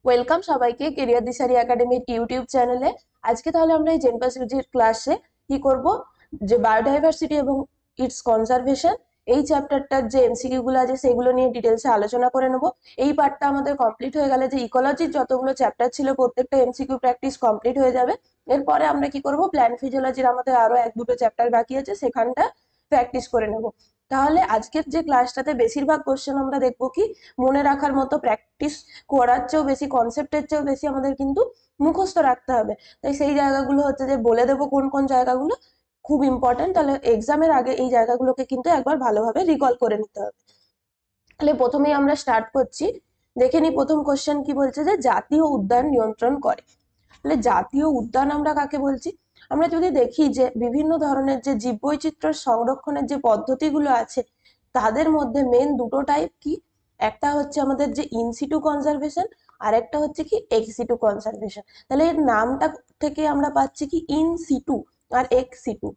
Welcome সবাইকে career দিশারি একাডেমির YouTube চ্যানেলে। আজকে তাহলে আমরা এই জেনপাসিটির ক্লাসে কি করব, যে বায়োডাইভার্সিটি এবং ইটস কনজারভেশন এই চ্যাপ্টারটার যে এমসিকিউ গুলো আছে সেগুলো নিয়ে ডিটেলসে আলোচনা করে নেব। এই পার্টটা আমাদের কমপ্লিট হয়ে গেলে যে ইকোলজির যতগুলো চ্যাপ্টার ছিল প্রত্যেকটা এমসিকিউ প্র্যাকটিস কমপ্লিট হয়ে যাবে। এরপরে আমরা কি করব, প্ল্যান ফিজিওলজির আমাদের আরো এক দুটো চ্যাপ্টার বাকি আছে, সেখানটা প্র্যাকটিস করে নেব। তাহলে আজকের যে ক্লাসটাতে বেশিরভাগ কোশ্চেন আমরা দেখবো কি মনে রাখার মতো, প্র্যাকটিস করার চেয়েও বেশি, কনসেপ্টের চেয়েও বেশি আমাদের কিন্তু মুখস্থ রাখতে হবে। তাই সেই জায়গাগুলো হচ্ছে যে বলে দেবো কোন কোন জায়গাগুলো খুব ইম্পর্টেন্ট, তাহলে এক্সামের আগে এই জায়গাগুলোকে কিন্তু একবার ভালোভাবে রিকল করে নিতে হবে। তাহলে প্রথমেই আমরা স্টার্ট করছি, দেখে নি প্রথম কোশ্চেন কি বলছে, যে জাতীয় উদ্যান নিয়ন্ত্রণ করে। তাহলে জাতীয় উদ্যান আমরা কাকে বলছি? আমরা যদি দেখি যে বিভিন্ন ধরনের যে জীববৈচিত্র্য সংরক্ষণের যে পদ্ধতিগুলো আছে তাদের মধ্যে মেন দুটো টাইপ কি, একটা হচ্ছে আমাদের যে ইনসিটু কনজারভেশন, আর একটা হচ্ছে কি এক্সিটু কনজারভেশন। তাহলে এর নামটা থেকে আমরা পাচ্ছি কি ইনসিটু আর এক্সিটু।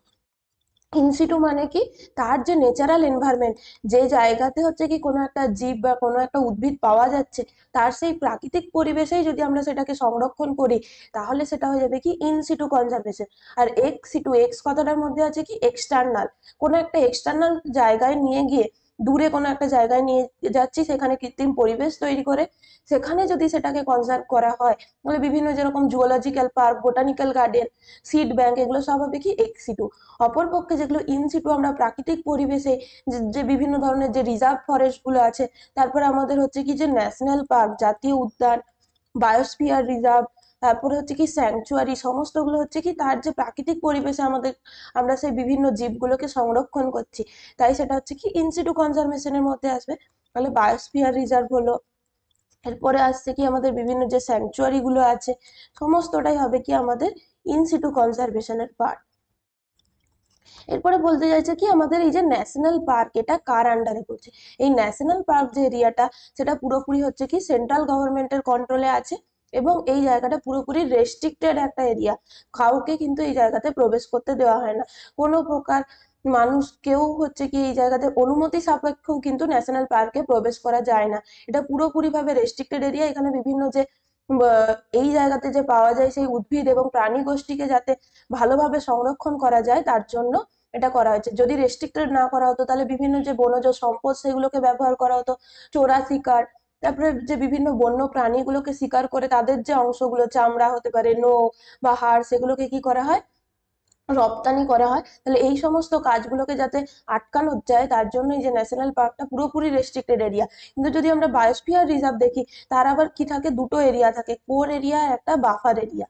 ইনসিটু মানে কি, তার যে ন্যাচারাল এনভায়রনমেন্ট, যে জায়গাতে হচ্ছে কি কোনো একটা জীব বা কোনো একটা উদ্ভিদ পাওয়া যাচ্ছে, তার সেই প্রাকৃতিক পরিবেশেই যদি আমরা সেটাকে সংরক্ষণ করি তাহলে সেটা হয়ে যাবে কি ইনসিটু কনজারভেশন। আর এক্স সিটু, এক্স কথাটার মধ্যে আছে কি এক্সটার্নাল, কোনো একটা এক্সটার্নাল জায়গায় নিয়ে গিয়ে, দূরে কোনো একটা জায়গায় নিয়ে যাচ্ছি, সেখানে কৃত্রিম পরিবেশ তৈরি করে সেখানে যদি সেটাকে কনজার্ভ করা হয়, তাহলে বিভিন্ন যেরকম zoological park, botanical garden, seed bank, এগুলো সব হবে কি এক্সিটু। অপরপক্ষে যেগুলো ইনসিটু, আমরা প্রাকৃতিক পরিবেশে যে বিভিন্ন ধরনের যে রিজার্ভ ফরেস্ট গুলো আছে, তারপরে আমাদের হচ্ছে কি যে ন্যাশনাল পার্ক, জাতীয় উদ্যান, বায়োস্ফিয়ার রিজার্ভ, তারপরে হচ্ছে কি স্যাংচুয়ারি, সমস্তগুলো হচ্ছে কি তার যে প্রাকৃতিক পরিবেশে আমরা সেই বিভিন্ন জীবগুলোকে সংরক্ষণ করছি, তাই সেটা হচ্ছে কি ইনসিটু কনজারভেশনের মধ্যে আসবে। তাহলে বায়োস্ফিয়ার রিজার্ভ হলো, এরপরে আসছে কি আমাদের বিভিন্ন যে স্যাংচুয়ারি গুলো আছে, সমস্তটাই হবে কি আমাদের ইনসিটু কনজারভেশনের পার্ট। এরপরে বলতে চাইছে কি আমাদের এই যে ন্যাশনাল পার্ক, এটা কার আন্ডারে পড়ছে? এই ন্যাশনাল পার্ক যে এরিয়াটা, সেটা পুরোপুরি হচ্ছে কি সেন্ট্রাল গভর্নমেন্টের কন্ট্রোলে আছে, এবং এই জায়গাটা পুরোপুরি রেস্ট্রিক্টেড একটা এরিয়া। কাউকে কিন্তু এই জায়গাতে প্রবেশ করতে দেওয়া হয় না, কোনো প্রকার মানুষ কেউ হচ্ছে কি এই জায়গাতে অনুমতি সাপেক্ষেও কিন্তু ন্যাশনাল পার্কে প্রবেশ করা যায় না। এটা পুরোপুরি ভাবে রেস্ট্রিক্টেড এরিয়া। এখানে বিভিন্ন যে এই জায়গাতে যে পাওয়া যায় সেই উদ্ভিদ এবং প্রাণী গোষ্ঠীকে যাতে ভালোভাবে সংরক্ষণ করা যায় তার জন্য এটা করা হয়েছে। যদি রেস্ট্রিক্টেড না করা হতো তাহলে বিভিন্ন যে বনজ সম্পদ সেগুলোকে ব্যবহার করা হতো, চোরা শিকার, তারপরে যে বিভিন্ন বন্য প্রাণীগুলোকে শিকার করে তাদের যে অংশগুলো, চামড়া হতে পারে, নখ বা হাড়, সেগুলোকে কি করা হয়, রপ্তানি করা হয়। তাহলে এই সমস্ত কাজগুলোকে যাতে আটকানো যায় তার জন্য এই যে ন্যাশনাল পার্কটা পুরোপুরি রেস্ট্রিক্টেড এরিয়া। কিন্তু যদি আমরা বায়োস্ফিয়ার রিজার্ভ দেখি, তার আবার কি থাকে, দুটো এরিয়া থাকে, কোর এরিয়া আর একটা বাফার এরিয়া।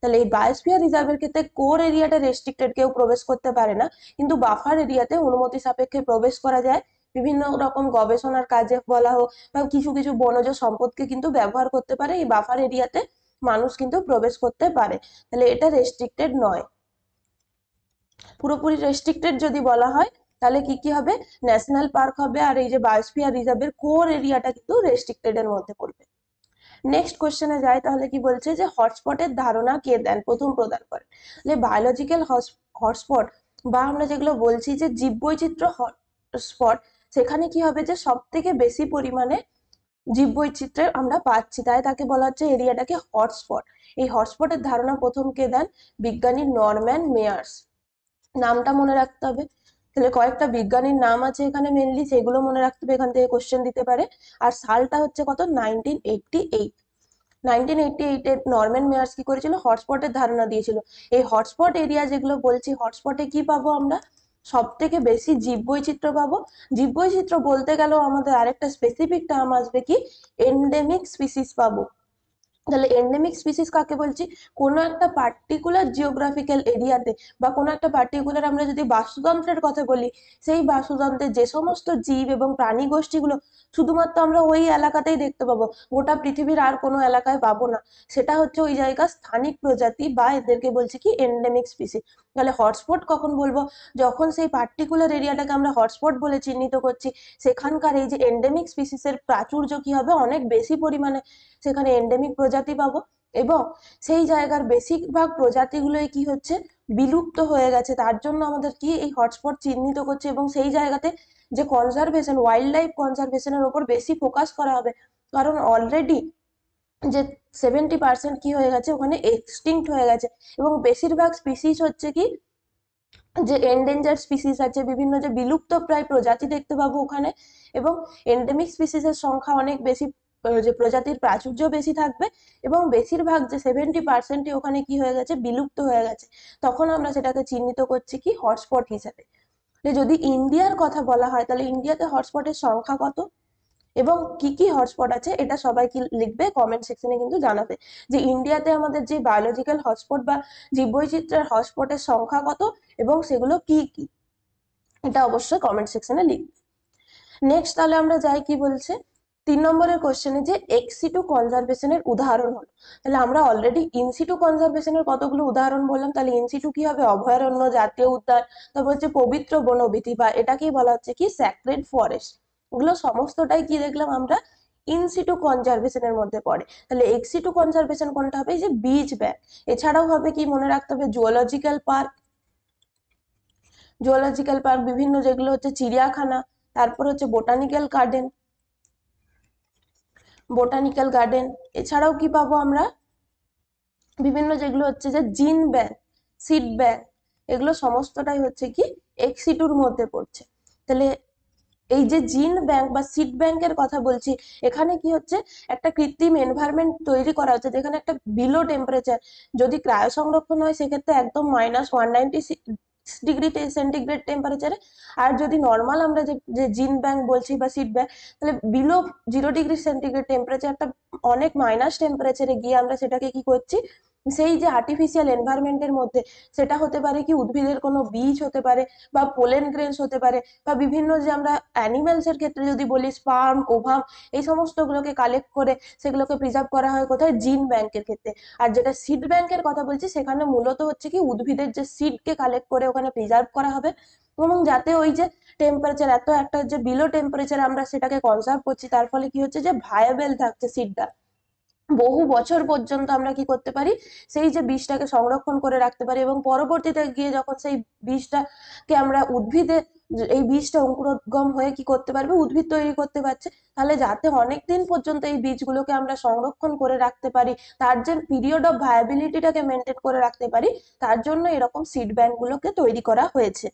তাহলে এই বায়োস্ফিয়ার রিজার্ভের ক্ষেত্রে কোর এরিয়াটা রেস্ট্রিক্টেড, কেউ প্রবেশ করতে পারে না, কিন্তু বাফার এরিয়াতে অনুমতি সাপেক্ষে প্রবেশ করা যায়। বিভিন্ন রকম গবেষণার কাজে বলা হোক বা কিছু কিছু বনজ সম্পদকে কিন্তু ব্যবহার করতে পারে, এই বাফার এরিয়াতে মানুষ কিন্তু প্রবেশ করতে পারে। তাহলে এটা রেস্ট্রিক্টেড নয়। পুরোপুরি রেস্ট্রিক্টেড যদি বলা হয় তাহলে কি কি হবে, ন্যাশনাল পার্ক হবে, আর এই যে বায়োস্ফিয়ার রিজার্ভের কোর এরিয়াটা কিন্তু রেস্ট্রিক্টেড এর মধ্যে পড়বে। নেক্সট কোশ্চেনে যাই, তাহলে কি বলছে, যে হটস্পটের ধারণা কে দেন, প্রথম প্রদান করেন? তাহলে বায়োলজিক্যাল হটস্পট বা আমরা যেগুলো বলছি যে জীববৈচিত্র্য হটস্পট, সেখানে কি হবে, যে সব থেকে বেশি পরিমাণে জীববৈচিত্র্যের আমরা পাচ্ছি, তাই তাকে বলা হচ্ছে এরিয়াটাকে হটস্পট। এই হটস্পটের ধারণা প্রথম কে দেন? বিজ্ঞানী নরম্যান মেয়ার্স। নামটা মনে রাখতে হবে। তাহলে কয়েকটা বিজ্ঞানীর নাম আছে এখানে মেনলি, সেগুলো মনে রাখতে হবে, এখান থেকে কোশ্চেন দিতে পারে। আর সালটা হচ্ছে কত, 1988। 1988-এ নরম্যান মেয়ার্স কি করেছিল, হটস্পটের ধারণা দিয়েছিল। এই হটস্পট এরিয়া যেগুলো বলছি, হটস্পটে কি পাবো আমরা, সব থেকে বেশি জীববৈচিত্র্য পাবো। জীববৈচিত্র্য বলতে গেলেও আমাদের আরেকটা স্পেসিফিক টার্ম আসবে কি, এন্ডেমিক স্পিসিস পাবো। তাহলে এন্ডেমিক স্পিসিস কাকে বলছি, কোনো একটা পার্টিকুলার জিওগ্রাফিক্যাল এরিয়াতে বা কোনো একটা পার্টিকুলার, আমরা যদি বাস্তুতন্ত্রের কথা বলি, সেই বাস্তুতন্ত্রে যে সমস্ত জীব এবং প্রাণী গোষ্ঠীগুলো শুধুমাত্র আমরা ওই এলাকাতেই দেখতে পাবো, গোটা পৃথিবীর আর কোনো এলাকায় পাবো না, সেটা হচ্ছে ওই জায়গার স্থানিক প্রজাতি, বা এদেরকে বলছি কি এন্ডেমিক স্পিসিস। তাহলে হটস্পট কখন বলবো, যখন সেই পার্টিকুলার এরিয়াটাকে আমরা হটস্পট বলে চিহ্নিত করছি, সেখানকার এই যে এন্ডেমিক স্পিসিসের প্রাচুর্য কি হবে, অনেক বেশি পরিমাণে সেখানে এন্ডেমিক প্রজাতি পাবো, এবং সেই জায়গার বেশিরভাগ প্রজাতিগুলোই কি হচ্ছে, বিলুপ্ত হয়ে গেছে, তার জন্য আমাদের কি এই হটস্পট চিহ্নিত করছে, এবং সেই জায়গাতে যে কনজারভেশন, ওয়াইল্ড লাইফ কনজারভেশনের উপর বেশি ফোকাস করা হবে, কারণ অলরেডি যে 70% কি হয়ে গেছে ওখানে এক্সটিংক্ট হয়ে গেছে, এবং বেশিরভাগ স্পিসিস হচ্ছে কি যে এন্ডেঞ্জার্ড স্পিসিস আছে, বিভিন্ন যে বিলুপ্ত প্রায় প্রজাতি দেখতে পাবো ওখানে, এবং এন্ডেমিক স্পিসিসের সংখ্যা অনেক বেশি, যে প্রজাতির প্রাচুর্য বেশি থাকবে, এবং বেশিরভাগ যে 70%ই ওখানে কি হয়ে গেছে, বিলুপ্ত হয়ে গেছে। তখন আমরা সেটাকে চিহ্নিত করছি কি হটস্পট হিসেবে। যদি ইন্ডিয়ার কথা বলা হয় তাহলে ইন্ডিয়াতে হটস্পটের সংখ্যা কত এবং কি কি হটস্পট আছে এটা সবাই কি লিখবে কমেন্ট সেকশনে কিন্তু জানাবে, যে ইন্ডিয়াতে আমাদের যে বায়োলজিক্যাল হটস্পট বা জীববৈচিত্র্যের হটস্পটের সংখ্যা কত এবং সেগুলো কি কি, এটা অবশ্যই কমেন্ট সেকশনে লিখবে। নেক্সট তাহলে আমরা যাই, কি বলছে 3 নম্বরের কোশ্চেনে, যে এক্সিটু কনজারভেশনের উদাহরণ হলো। তাহলে আমরা অলরেডি ইনসিটু কনজারভেশনের কতগুলো উদাহরণ বললাম, তাহলে ইনসিটু কি হবে, অভয়ারণ্য, জাতীয় উদ্যান, তারপর হচ্ছে পবিত্র বনবিথি বা এটাকেই বলা হচ্ছে কি স্যাক্রেড ফরেস্ট। ওগুলো সমস্তটাই কি দেখলাম আমরা, ইনসিটু কনজারভেশনের মধ্যে পড়ে। তাহলে এক্সিটু কনজারভেশন কোনটা হবে, এই যে বীজ ব্যাংক। এছাড়াও হবে কি, মনে রাখতে হবে জুওলজিক্যাল পার্ক, জুওলজিক্যাল পার্ক বিভিন্ন যেগুলো হচ্ছে চিড়িয়াখানা, তারপর হচ্ছে বোটানিক্যাল গার্ডেন, বোটানিক্যাল গার্ডেন। এছাড়াও কি পাবো আমরা, বিভিন্ন যেগুলো হচ্ছে যে জিন ব্যাংক, সিড ব্যাংক, এগুলো সমস্তটাই হচ্ছে কি এক্সিটুর মধ্যে পড়ছে। তাহলে এই যে জিন ব্যাংক বা সিড ব্যাংকের কথা বলছি, এখানে কি হচ্ছে, একটা কৃত্রিম এনভায়রনমেন্ট তৈরি করা হচ্ছে যেখানে একটা বিলো টেম্পারেচার, যদি ক্রায়ো সংরক্ষণ হয় সেক্ষেত্রে একদম -196 ডিগ্রি সেন্টিগ্রেড টেম্পারেচারে, আর যদি নর্মাল আমরা যে জিন ব্যাংক বলছি বা সিড ব্যাংক, তাহলে বিলো 0 ডিগ্রি সেন্টিগ্রেড টেম্পারেচারটা, অনেক মাইনাস টেম্পারেচারে গিয়ে আমরা সেটাকে কি করছি, সেই যে আর্টিফিশিয়াল এনভায়রনমেন্টের মধ্যে, সেটা হতে পারে কি উদ্ভিদের কোনো বীজ হতে পারে বা পোলেন গ্রেনস হতে পারে, বা বিভিন্ন যে আমরা অ্যানিমেলস এর ক্ষেত্রে যদি বলি স্পার্ম, ওভাম, এই সমস্তগুলোকে কালেক্ট করে সেগুলোকে প্রিজার্ভ করা হয় কোথায়, জিন ব্যাংকের ক্ষেত্রে। আর যেটা সিড ব্যাংকের কথা বলছি সেখানে মূলত হচ্ছে কি উদ্ভিদের যে সিডকে কালেক্ট করে ওখানে প্রিজার্ভ করা হবে, এবং যাতে ওই যে টেম্পারেচার এত একটা যে বিলো টেম্পারেচার আমরা সেটাকে কনজার্ভ করছি, তার ফলে কি হচ্ছে যে ভায়াবেল থাকছে সিডটা, বহু বছর পর্যন্ত আমরা কি করতে পারি, সেই যে বীজটাকে সংরক্ষণ করে রাখতে পারি, এবং পরবর্তীতে গিয়ে যখন সেই বীজটাকে আমরা উদ্ভিদে, এই বীজটা অঙ্কুরোদ্গম হয়ে কি করতে পারবে, উদ্ভিদ তৈরি করতে পারছে, তাহলে যাতে অনেক দিন পর্যন্ত এই বীজগুলোকে আমরা সংরক্ষণ করে রাখতে পারি, তার যে পিরিয়ড অফ ভায়াবিলিটিটাকে মেনটেন করে রাখতে পারি, তার জন্য এরকম সিড ব্যাংক গুলোকে তৈরি করা হয়েছে।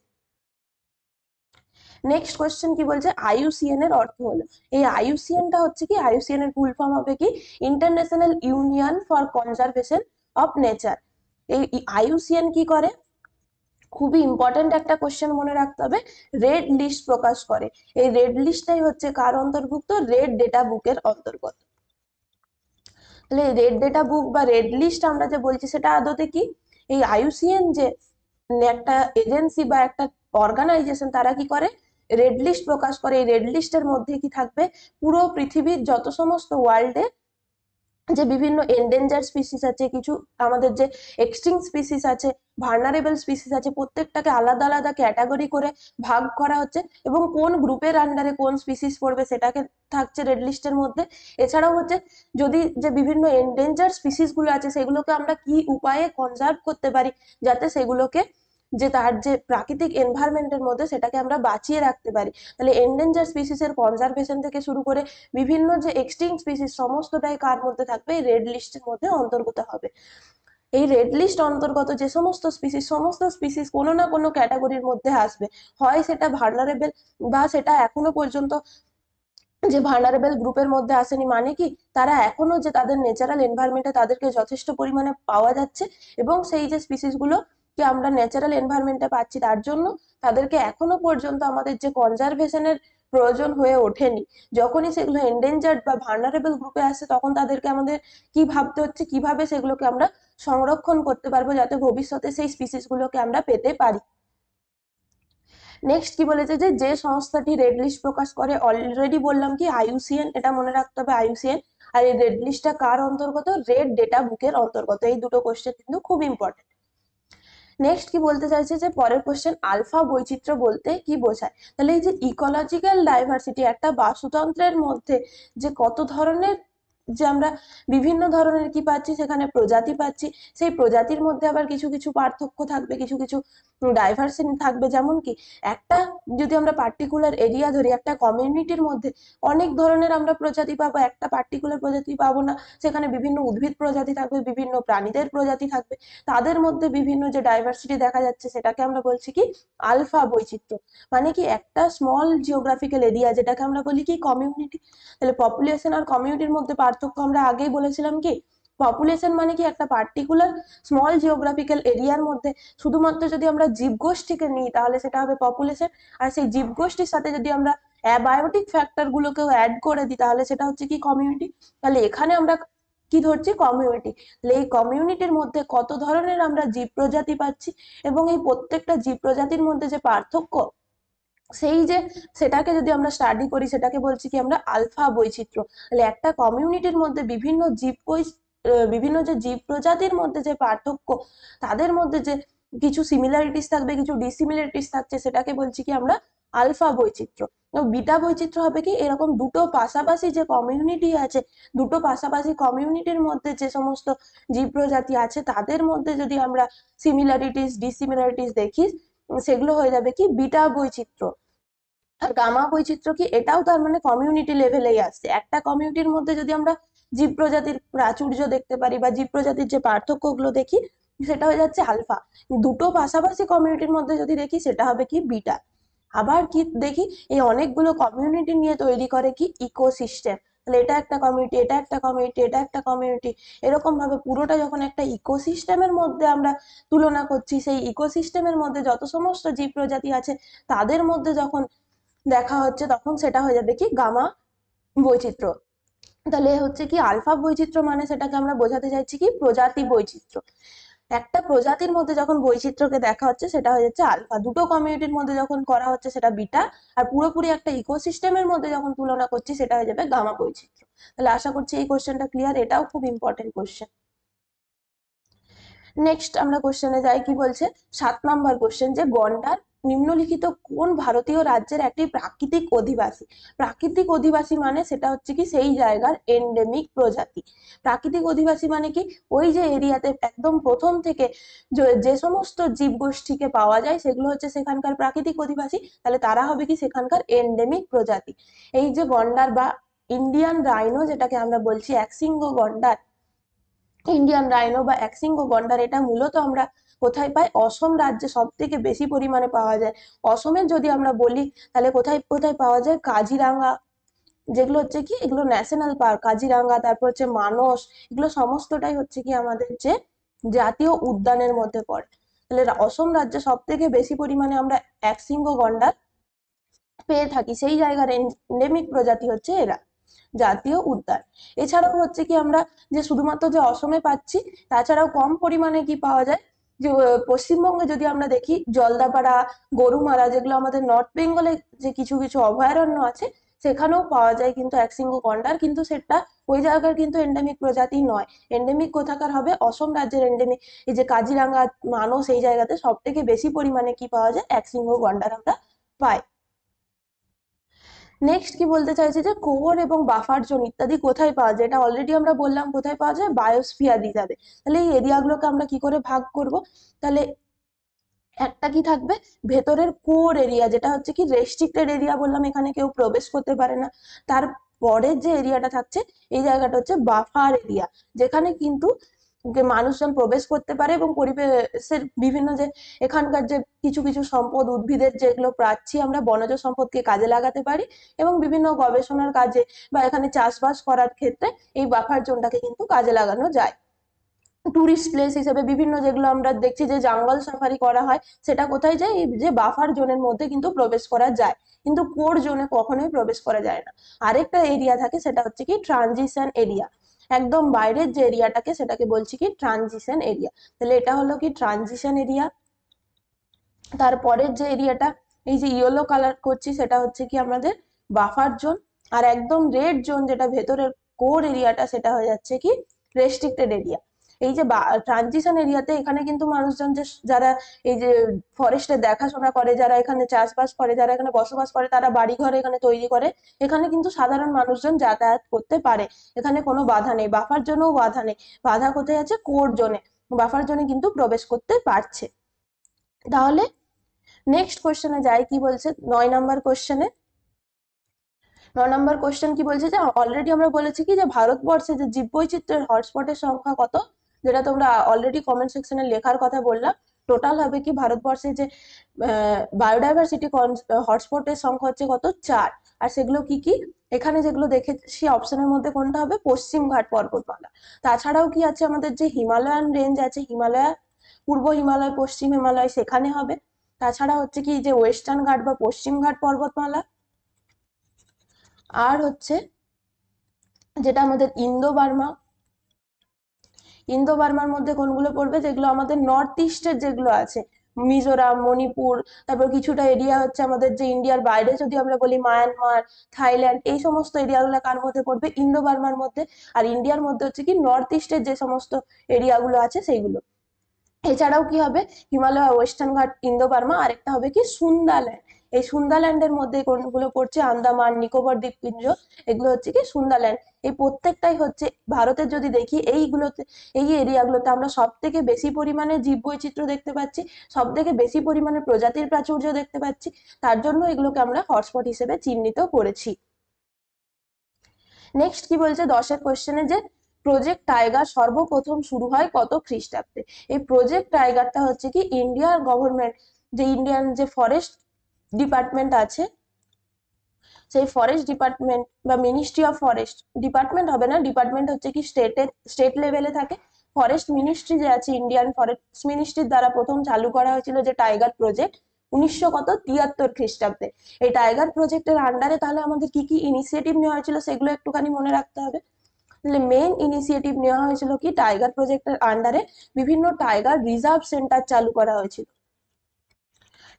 নেক্সট কোয়েশ্চেন কি বলছে, আইইউসিএন এর অর্থ হলো, এই আইইউসিএনটা হচ্ছে কি, আইইউসিএন এর ফুল ফর্ম হবে কি, international union for conservation of nature. এই আইইউসিএন কি করে, খুবই ইম্পর্টেন্ট একটা কোশ্চেন মনে রাখতে হবে, রেড লিস্ট প্রকাশ করে। এই রেড লিস্টটাই হচ্ছে কার অন্তর্ভুক্ত, রেড ডেটা বুকের অন্তর্গত। তাহলে রেড ডেটা বুক বা রেড লিস্ট আমরা যে বলছি সেটা আদতে কি, এই আইইউসিএন যে একটা এজেন্সি বা একটা অর্গানাইজেশন, তারা কি করে, রেড লিস্ট প্রকাশ করে। এই রেড লিস্টের মধ্যে কি থাকবে, পুরো পৃথিবীর যত সমস্ত ওয়ার্ল্ডে যে বিভিন্ন এন্ডেঞ্জার স্পিসিস আছে, কিছু আমাদের যে এক্সটিংক্ট স্পিসিস আছে, ভার্নারেবল স্পিসিস আছে, প্রত্যেকটাকে আলাদা আলাদা ক্যাটাগরি করে ভাগ করা হচ্ছে, এবং কোন গ্রুপের আন্ডারে কোন স্পিসিস পড়বে সেটাকে থাকছে রেড লিস্টের মধ্যে। এছাড়াও হচ্ছে যদি যে বিভিন্ন এন্ডেঞ্জার স্পিসিস গুলো আছে সেগুলোকে আমরা কি উপায়ে কনজার্ভ করতে পারি, যাতে সেগুলোকে যে তার যে প্রাকৃতিক এনভায়রনমেন্টের মধ্যে সেটাকে আমরা বাঁচিয়ে রাখতে পারি। তাহলে এন্ডেঞ্জার স্পিসিস এর কনজারভেশন থেকে শুরু করে বিভিন্ন যে এক্সটিংক্ট স্পিসিস সমস্তটাই কার মধ্যে থাকবে, এই রেড লিস্টের মধ্যে অন্তর্গত হবে। এই রেড লিস্ট অন্তর্গত যে সমস্ত স্পিসিস কোনো না কোনো ক্যাটাগরির মধ্যে আসবে, হয় সেটা ভার্নারেবল বা সেটা এখনো পর্যন্ত যে ভার্নারেবল গ্রুপের মধ্যে আসেনি, মানে কি তারা এখনো যে তাদের ন্যাচারাল এনভায়রনমেন্টে তাদেরকে যথেষ্ট পরিমাণে পাওয়া যাচ্ছে, এবং সেই যে স্পিসিস গুলো কে আমরা ন্যাচারাল এনভায়রনমেন্টে পাচ্ছি তার জন্য তাদেরকে এখনো পর্যন্ত আমাদের যে কনজারভেশনের প্রয়োজন হয়ে ওঠেনি। যখনই সেগুলো এন্ডেঞ্জার্ড বা ভার্নারেবল গ্রুপে আসে তখন তাদেরকে আমাদের কি ভাবতে হচ্ছে, কিভাবে সেগুলোকে আমরা সংরক্ষণ করতে পারবো যাতে ভবিষ্যতে সেই স্পিসিস গুলোকে আমরা পেতে পারি। নেক্সট কি বলেছে, যে যে সংস্থাটি রেড লিস্ট প্রকাশ করে, অলরেডি বললাম কি আইইউসিএন, এটা মনে রাখতে হবে আইইউসিএন। আর এই রেড লিস্টটা কার অন্তর্গত, রেড ডেটা বুকের অন্তর্গত। এই দুটো কোশ্চেন কিন্তু খুব ইম্পর্টেন্ট। নেক্সট কি বলতে চাইছে, যে পরের কোশ্চেন, আলফা বৈচিত্র্য বলতে কি বোঝায়। তাহলে এই যে ইকোলজিক্যাল ডাইভার্সিটি, একটা বাস্তুতন্ত্রের মধ্যে যে কত ধরনের যে আমরা বিভিন্ন ধরনের কি পাচ্ছি, সেখানে প্রজাতি পাচ্ছি। সেই প্রজাতির মধ্যে আবার কিছু কিছু পার্থক্য থাকবে, কিছু কিছু ডাইভার্সিটি থাকবে। যেমন কি একটা যদি আমরা পার্টিকুলার এরিয়া ধরি, একটা কমিউনিটির মধ্যে অনেক ধরনের আমরা প্রজাতি পাবো, একটা পার্টিকুলার প্রজাতি পাবো না। সেখানে বিভিন্ন উদ্ভিদ প্রজাতি থাকবে, বিভিন্ন প্রাণীদের প্রজাতি থাকবে, তাদের মধ্যে বিভিন্ন যে ডাইভার্সিটি দেখা যাচ্ছে সেটাকে আমরা বলছি কি আলফা বৈচিত্র্য। মানে কি একটা স্মল জিওগ্রাফিক্যাল এরিয়া, যেটাকে আমরা বলি কি কমিউনিটি। তাহলে পপুলেশন আর কমিউনিটির মধ্যে পার্থক্য আমরা আগেই বলেছিলাম কি পপুলেশন মানে কি একটা পার্টিকুলার স্মল জিওগ্রাফিক্যাল এরিয়ার মধ্যে শুধুমাত্র যদি আমরা জীবগোষ্ঠীকে নিই তাহলে সেটা হবে পপুলেশন। আর সেই জীবগোষ্ঠীর সাথে যদি আমরা অ্যাবায়োটিক ফ্যাক্টর গুলোকেও অ্যাড করে দিই তাহলে সেটা হচ্ছে কি কমিউনিটি। তাহলে এখানে আমরা কি ধরছি কমিউনিটি। তাহলে এই কমিউনিটির মধ্যে কত ধরনের আমরা জীব প্রজাতি পাচ্ছি এবং এই প্রত্যেকটা জীব প্রজাতির মধ্যে যে পার্থক্য, সেই যে সেটাকে যদি আমরা স্টাডি করি সেটাকে বলছি কি আমরা আলফা বৈচিত্র্য। তাহলে একটা কমিউনিটির মধ্যে বিভিন্ন যে জীব প্রজাতির মধ্যে যে পার্থক্য, তাদের মধ্যে যে কিছু সিমিলারিটিস থাকবে, কিছু ডিসিমিলারিটিস থাকছে, সেটাকে বলছি কি আমরা আলফা বৈচিত্র্য। তো বিটা বৈচিত্র্য হবে কি এরকম দুটো পাশাপাশি যে কমিউনিটি আছে, দুটো পাশাপাশি কমিউনিটির মধ্যে যে সমস্ত জীব প্রজাতি আছে তাদের মধ্যে যদি আমরা সিমিলারিটিস ডিসিমিলারিটিস দেখি, সেগুলো হয়ে যাবে কি বিটা বৈচিত্র্য। আর গামা বৈচিত্র্য কি এটাও তার মানে কমিউনিটি লেভেলেই আসছে। একটা কমিউনিটির মধ্যে যদি আমরা জীব প্রজাতির প্রাচুর্য দেখতে পারি বা জীব প্রজাতির যে পার্থক্যগুলো দেখি সেটা হয়ে যাচ্ছে আলফা। দুটো পাশাপাশি কমিউনিটির মধ্যে যদি দেখি সেটা হবে কি বিটা। আবার কি দেখি এই অনেকগুলো কমিউনিটি নিয়ে তৈরি করে কি ইকোসিস্টেম। তাহলে এটা একটা কমিউনিটি, এটা একটা কমিউনিটি, এটা একটা কমিউনিটি, এরকম ভাবে পুরোটা যখন একটা ইকোসিস্টেমের মধ্যে আমরা তুলনা করছি, সেই ইকোসিস্টেমের মধ্যে যত সমস্ত জীব প্রজাতি আছে তাদের মধ্যে যখন দেখা হচ্ছে তখন সেটা হয়ে যাবে কি গামা বৈচিত্র্য। তাহলে হচ্ছে কি আলফা বৈচিত্র্য মানে সেটাকে আমরা বোঝাতে চাইছি কি প্রজাতি বৈচিত্র্য। একটা প্রজাতির মধ্যে যখন বৈচিত্র্যকে দেখা হচ্ছে সেটা হয়ে যাচ্ছে আলফা, দুটো কমিউনিটির মধ্যে যখন করা হচ্ছে সেটা বিটা, আর পুরোপুরি একটা ইকোসিস্টেমের মধ্যে যখন তুলনা করছি সেটা হয়ে যাবে গামা বৈচিত্র্য। তাহলে আশা করছি এই কোশ্চেনটা ক্লিয়ার, এটাও খুব ইম্পর্টেন্ট কোশ্চেন। নেক্সট আমরা কোশ্চেনে যাই, কি বলছে 7 নম্বর কোশ্চেন, যে গন্ডার নিম্নলিখিত কোন ভারতীয় রাজ্যের একটি প্রাকৃতিক অধিবাসী। প্রাকৃতিক অধিবাসী মানে সেটা হচ্ছে কি সেই জায়গার এন্ডেমিক প্রজাতি। প্রাকৃতিক অধিবাসী মানে কি ওই যে এরিয়াতে একদম প্রথম থেকে যে সমস্ত জীবগোষ্ঠীকে পাওয়া যায় সেগুলো হচ্ছে সেখানকার প্রাকৃতিক অধিবাসী। তাহলে তারা হবে কি সেখানকার এন্ডেমিক প্রজাতি। এই যে গন্ডার বা ইন্ডিয়ান রাইনো যেটাকে আমরা বলছি একশৃঙ্গ গন্ডার, ইন্ডিয়ান রাইনো বা একশৃঙ্গ গন্ডার, এটা মূলত আমরা কোথায় পাই? অসম রাজ্যে সব থেকে বেশি পরিমাণে পাওয়া যায়। অসমের যদি আমরা বলি তাহলে কোথায় কোথায় পাওয়া যায়? কাজিরাঙ্গা, যেগুলো হচ্ছে কি এগুলো ন্যাশনাল পার্ক, কাজিরাঙ্গা, তারপর হচ্ছে মানস, এগুলো সমস্তটাই হচ্ছে কি আমাদের যে জাতীয় উদ্যানের মধ্যে পড়ে। তাহলে অসম রাজ্যে সব থেকে বেশি পরিমাণে আমরা একশৃঙ্গ গন্ডার পেয়ে থাকি, সেই জায়গার এন্ডেমিক প্রজাতি হচ্ছে এরা, জাতীয় উদ্যান। এছাড়াও হচ্ছে কি আমরা যে শুধুমাত্র যে অসমে পাচ্ছি, তাছাড়াও কম পরিমাণে কি পাওয়া যায়, যে পশ্চিমবঙ্গে যদি আমরা দেখি জলদাপাড়া, গরুমারা, যেগুলো আমাদের নর্থ বেঙ্গলে যে কিছু কিছু অভয়ারণ্য আছে সেখানেও পাওয়া যায় কিন্তু একশৃঙ্গ গন্ডার, কিন্তু সেটা ওই জায়গার কিন্তু এন্ডেমিক প্রজাতি নয়। এন্ডেমিক কোথাকার হবে? অসম রাজ্যের এন্ডেমিক। এই যে কাজিরাঙ্গা, মানস, এই জায়গাতে সব থেকে বেশি পরিমাণে কি পাওয়া যায়? একশৃঙ্গ গন্ডার আমরা পাই। নেক্সট কি বলতে চাইছে, যে কোর এবং বাফার জোন ইত্যাদি কোথায় পাওয়া যায়? এটা অলরেডি আমরা বললাম কোথায় পাওয়া যায়, বায়োস্ফিয়ার রিজার্ভে। তাহলে এই এরিয়াগুলোকে আমরা কি করে ভাগ করব? তাহলে একটা কি থাকবে, ভেতরের কোর এরিয়া, যেটা হচ্ছে কি রেস্ট্রিক্টেড এরিয়া বললাম, এখানে কেউ প্রবেশ করতে পারে না। তার পরের যে এরিয়াটা থাকছে এই জায়গাটা হচ্ছে বাফার এরিয়া, যেখানে কিন্তু মানুষজন প্রবেশ করতে পারে এবং পরিবেশের বিভিন্ন যে এখানকার যে কিছু কিছু সম্পদ, উদ্ভিদের যেগুলো পাচ্ছি আমরা, বনজ সম্পদকে কাজে লাগাতে পারি এবং বিভিন্ন গবেষণার কাজে বা এখানে চাষবাস করার ক্ষেত্রে এই বাফার জোনটাকে কিন্তু কাজে লাগানো যায়। টুরিস্ট প্লেস হিসেবে বিভিন্ন যেগুলো আমরা দেখছি যে জঙ্গল সাফারি করা হয়, সেটা কোথায় যায়? এই যে বাফার জোনের মধ্যে কিন্তু প্রবেশ করা যায়, কিন্তু কোর জোনে কখনোই প্রবেশ করা যায় না। আরেকটা এরিয়া থাকে সেটা হচ্ছে কি ট্রানজিশন এরিয়া, একদম বাইরের যে এরিয়াটাকে সেটাকে বলছি কি ট্রানজিশন এরিয়া। তাহলে এটা হলো কি ট্রানজিশন এরিয়া। তারপরের যে এরিয়াটা এই যে ইয়েলো কালার করছি সেটা হচ্ছে কি আমাদের বাফার জোন। আর একদম রেড জোন যেটা ভেতরের কোর এরিয়াটা, সেটা হয়ে যাচ্ছে কি রেস্ট্রিক্টেড এরিয়া। এই যে ট্রানজিশন এরিয়াতে এখানে কিন্তু মানুষজন যারা এই যে ফরেস্টের দেখাশোনা করে, যারা এখানে চাষবাস করে, যারা এখানে বসবাস করে, তারা বাড়ি ঘর এখানে তৈরি করে, এখানে কিন্তু সাধারণ মানুষজন যাতায়াত করতে পারে, এখানে কোনো বাধা নেই, বাফার জোনেও বাধা নেই। বাধা কোথায় আছে? কোর জোনে, বাফার জোনে কিন্তু প্রবেশ করতে পারছে। তাহলে নেক্সট কোশ্চেনে যাই, কি বলছে 9 নম্বর কোশ্চেনে। 9 নম্বর কোশ্চেন কি বলছে যে অলরেডি আমরা বলেছি কি যে ভারতবর্ষে যে জীববৈচিত্র্যের হটস্পটের সংখ্যা কত, যেটা তোমরা অলরেডি কমেন্ট সেকশনে লেখার কথা বললাম। টোটাল হবে কি ভারতবর্ষে যে বায়োডাইভার্সিটি হটস্পটের সংখ্যা হচ্ছে কত? 4। আর সেগুলো কি কি? এখানে যেগুলো দেখেছি অপশনের মধ্যে কোনটা হবে? পশ্চিমঘাট পর্বতমালা। তাছাড়াও কি আছে, আমাদের যে হিমালয়ান রেঞ্জ আছে, হিমালয়, পূর্ব হিমালয়, পশ্চিম হিমালয়, সেখানে হবে। তাছাড়া হচ্ছে কি যে ওয়েস্টার্ন ঘাট বা পশ্চিম ঘাট পর্বতমালা। আর হচ্ছে যেটা আমাদের ইন্দো বার্মা, ইন্দো বার্মার মধ্যে কোনগুলো পড়বে? যেগুলো আমাদের নর্থ ইস্টের যেগুলো আছে, মিজোরাম, মণিপুর, তারপর কিছুটা এরিয়া হচ্ছে আমাদের যে ইন্ডিয়ার বাইরে যদি আমরা বলি মায়ানমার, থাইল্যান্ড, এই সমস্ত এরিয়াগুলো কার মধ্যে পড়বে? ইন্দো বার্মার মধ্যে। আর ইন্ডিয়ার মধ্যে হচ্ছে কি নর্থ ইস্টের যে সমস্ত এরিয়াগুলো আছে সেইগুলো। এছাড়াও কি হবে? হিমালয়, ওয়েস্টার্ন ঘাট, ইন্দো বার্মা, আরেকটা হবে কি সুন্দাল্যান্ড। এই সুন্দাল্যান্ডের মধ্যে কোনগুলো পড়ছে? আন্দামান নিকোবর দ্বীপপুঞ্জ, এগুলো হচ্ছে কি সুন্দাল্যান্ড। এই প্রত্যেকটাই হচ্ছে ভারতের, যদি দেখি এইগুলোতে, এই এরিয়াগুলোতে আমরা সব থেকে বেশি পরিমাণে জীববৈচিত্র্য দেখতে পাচ্ছি, সব থেকে বেশি পরিমাণে প্রজাতির প্রাচুর্য দেখতে পাচ্ছি, তার জন্য এগুলোকে আমরা হটস্পট হিসেবে চিহ্নিত করেছি। নেক্সট কি বলছে 10-এর কোশ্চেনে, যে প্রজেক্ট টাইগার সর্বপ্রথম শুরু হয় কত খ্রিস্টাব্দে? এই প্রজেক্ট টাইগারটা হচ্ছে কি ইন্ডিয়ার গভর্নমেন্ট, যে ইন্ডিয়ান যে ফরেস্ট ডিপার্টমেন্ট আছে, সেই ফরেস্ট ডিপার্টমেন্ট বা মিনিস্ট্রি অফ ফরেস্ট, ডিপার্টমেন্ট হবে না, ডিপার্টমেন্ট হচ্ছে কি স্টেট লেভেলে থাকে। ফরেস্ট মিনিস্ট্রি যে আছে, ইন্ডিয়ান ফরেস্ট মিনিস্ট্রির দ্বারা প্রথম চালু করা হয়েছিল যে টাইগার প্রজেক্ট 1973 খ্রিস্টাব্দে। এই টাইগার প্রজেক্টের আন্ডারে তাহলে আমাদের কি কি ইনিশিয়েটিভ নেওয়া হয়েছিল সেগুলো একটুখানি মনে রাখতে হবে। তাহলে মেইন ইনিশিয়েটিভ নেওয়া হয়েছিল কি টাইগার প্রজেক্টের আন্ডারে বিভিন্ন টাইগার রিজার্ভ সেন্টার চালু করা হয়েছিল।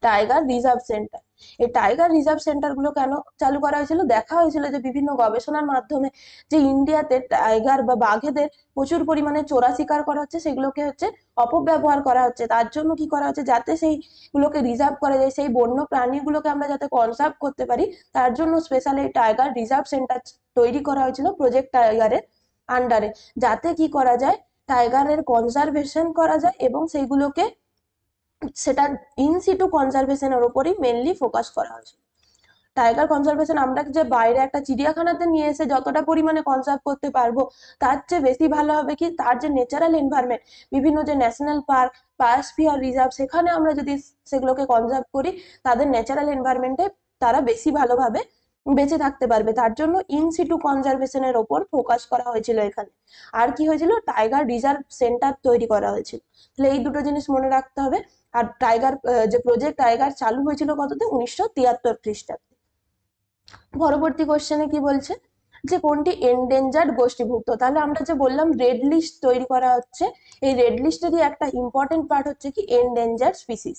টাইগার রিজার্ভ সেন্টার, এই টাইগার রিজার্ভ সেন্টার গুলো কেন চালু করা হয়েছিল? দেখা হয়েছিল যে বিভিন্ন গবেষণার মাধ্যমে যে ইন্ডিয়াতে টাইগার বা বাঘেদের প্রচুর পরিমাণে চোরা শিকার করা হচ্ছে, সেগুলোকে হচ্ছে অপব্যবহার করা হচ্ছে। তার জন্য কি করা হচ্ছে? যাতে সেইগুলোকে রিজার্ভ করা যায়, সেই বন্য প্রাণীগুলোকে আমরা যাতে কনজার্ভ করতে পারি, তার জন্য স্পেশাল এই টাইগার রিজার্ভ সেন্টার তৈরি করা হয়েছিল প্রজেক্ট টাইগারের আন্ডারে, যাতে কি করা যায়? টাইগারের কনজারভেশন করা যায় এবং সেইগুলোকে, সেটা ইন সিটু কনজারভেশনের উপরই মেনলি ফোকাস করা হয়েছে। টাইগার কনজারভেশন আমরা যে বাইরে একটা চিড়িয়াখানাতে নিয়ে এসে যতটা পরিমাণে কনজার্ভ করতে পারবো, তার চেয়ে বেশি ভালো হবে কি তার যে ন্যাচারাল এনভায়রনমেন্ট, বিভিন্ন যে ন্যাশনাল পার্ক, বায়োস্ফিয়ার রিজার্ভ, সেখানে আমরা যদি সেগুলোকে কনজার্ভ করি, তাদের ন্যাচারাল এনভায়রনমেন্টে তারা বেশি ভালোভাবে বেঁচে থাকতে পারবে। তার জন্য ইন সিটু কনজারভেশনের ওপর ফোকাস করা হয়েছিল এখানে। আর কি হয়েছিল? টাইগার রিজার্ভ সেন্টার তৈরি করা হয়েছিল। তাহলে এই দুটো জিনিস মনে রাখতে হবে। আর টাইগার যে প্রজেক্ট টাইগার চালু হয়েছিল কততে? 1973 খ্রিস্টাব্দে। পরবর্তী কোশ্চেনে কি বলছে? যে কোনটি এন্ডেঞ্জার্ড গোষ্ঠীভুক্ত। তাহলে আমরা যে বললাম রেড লিস্ট তৈরি করা হচ্ছে, এই রেড লিস্টেরই একটা ইম্পর্টেন্ট পার্ট হচ্ছে কি এন্ডেঞ্জার্ড স্পিসিস।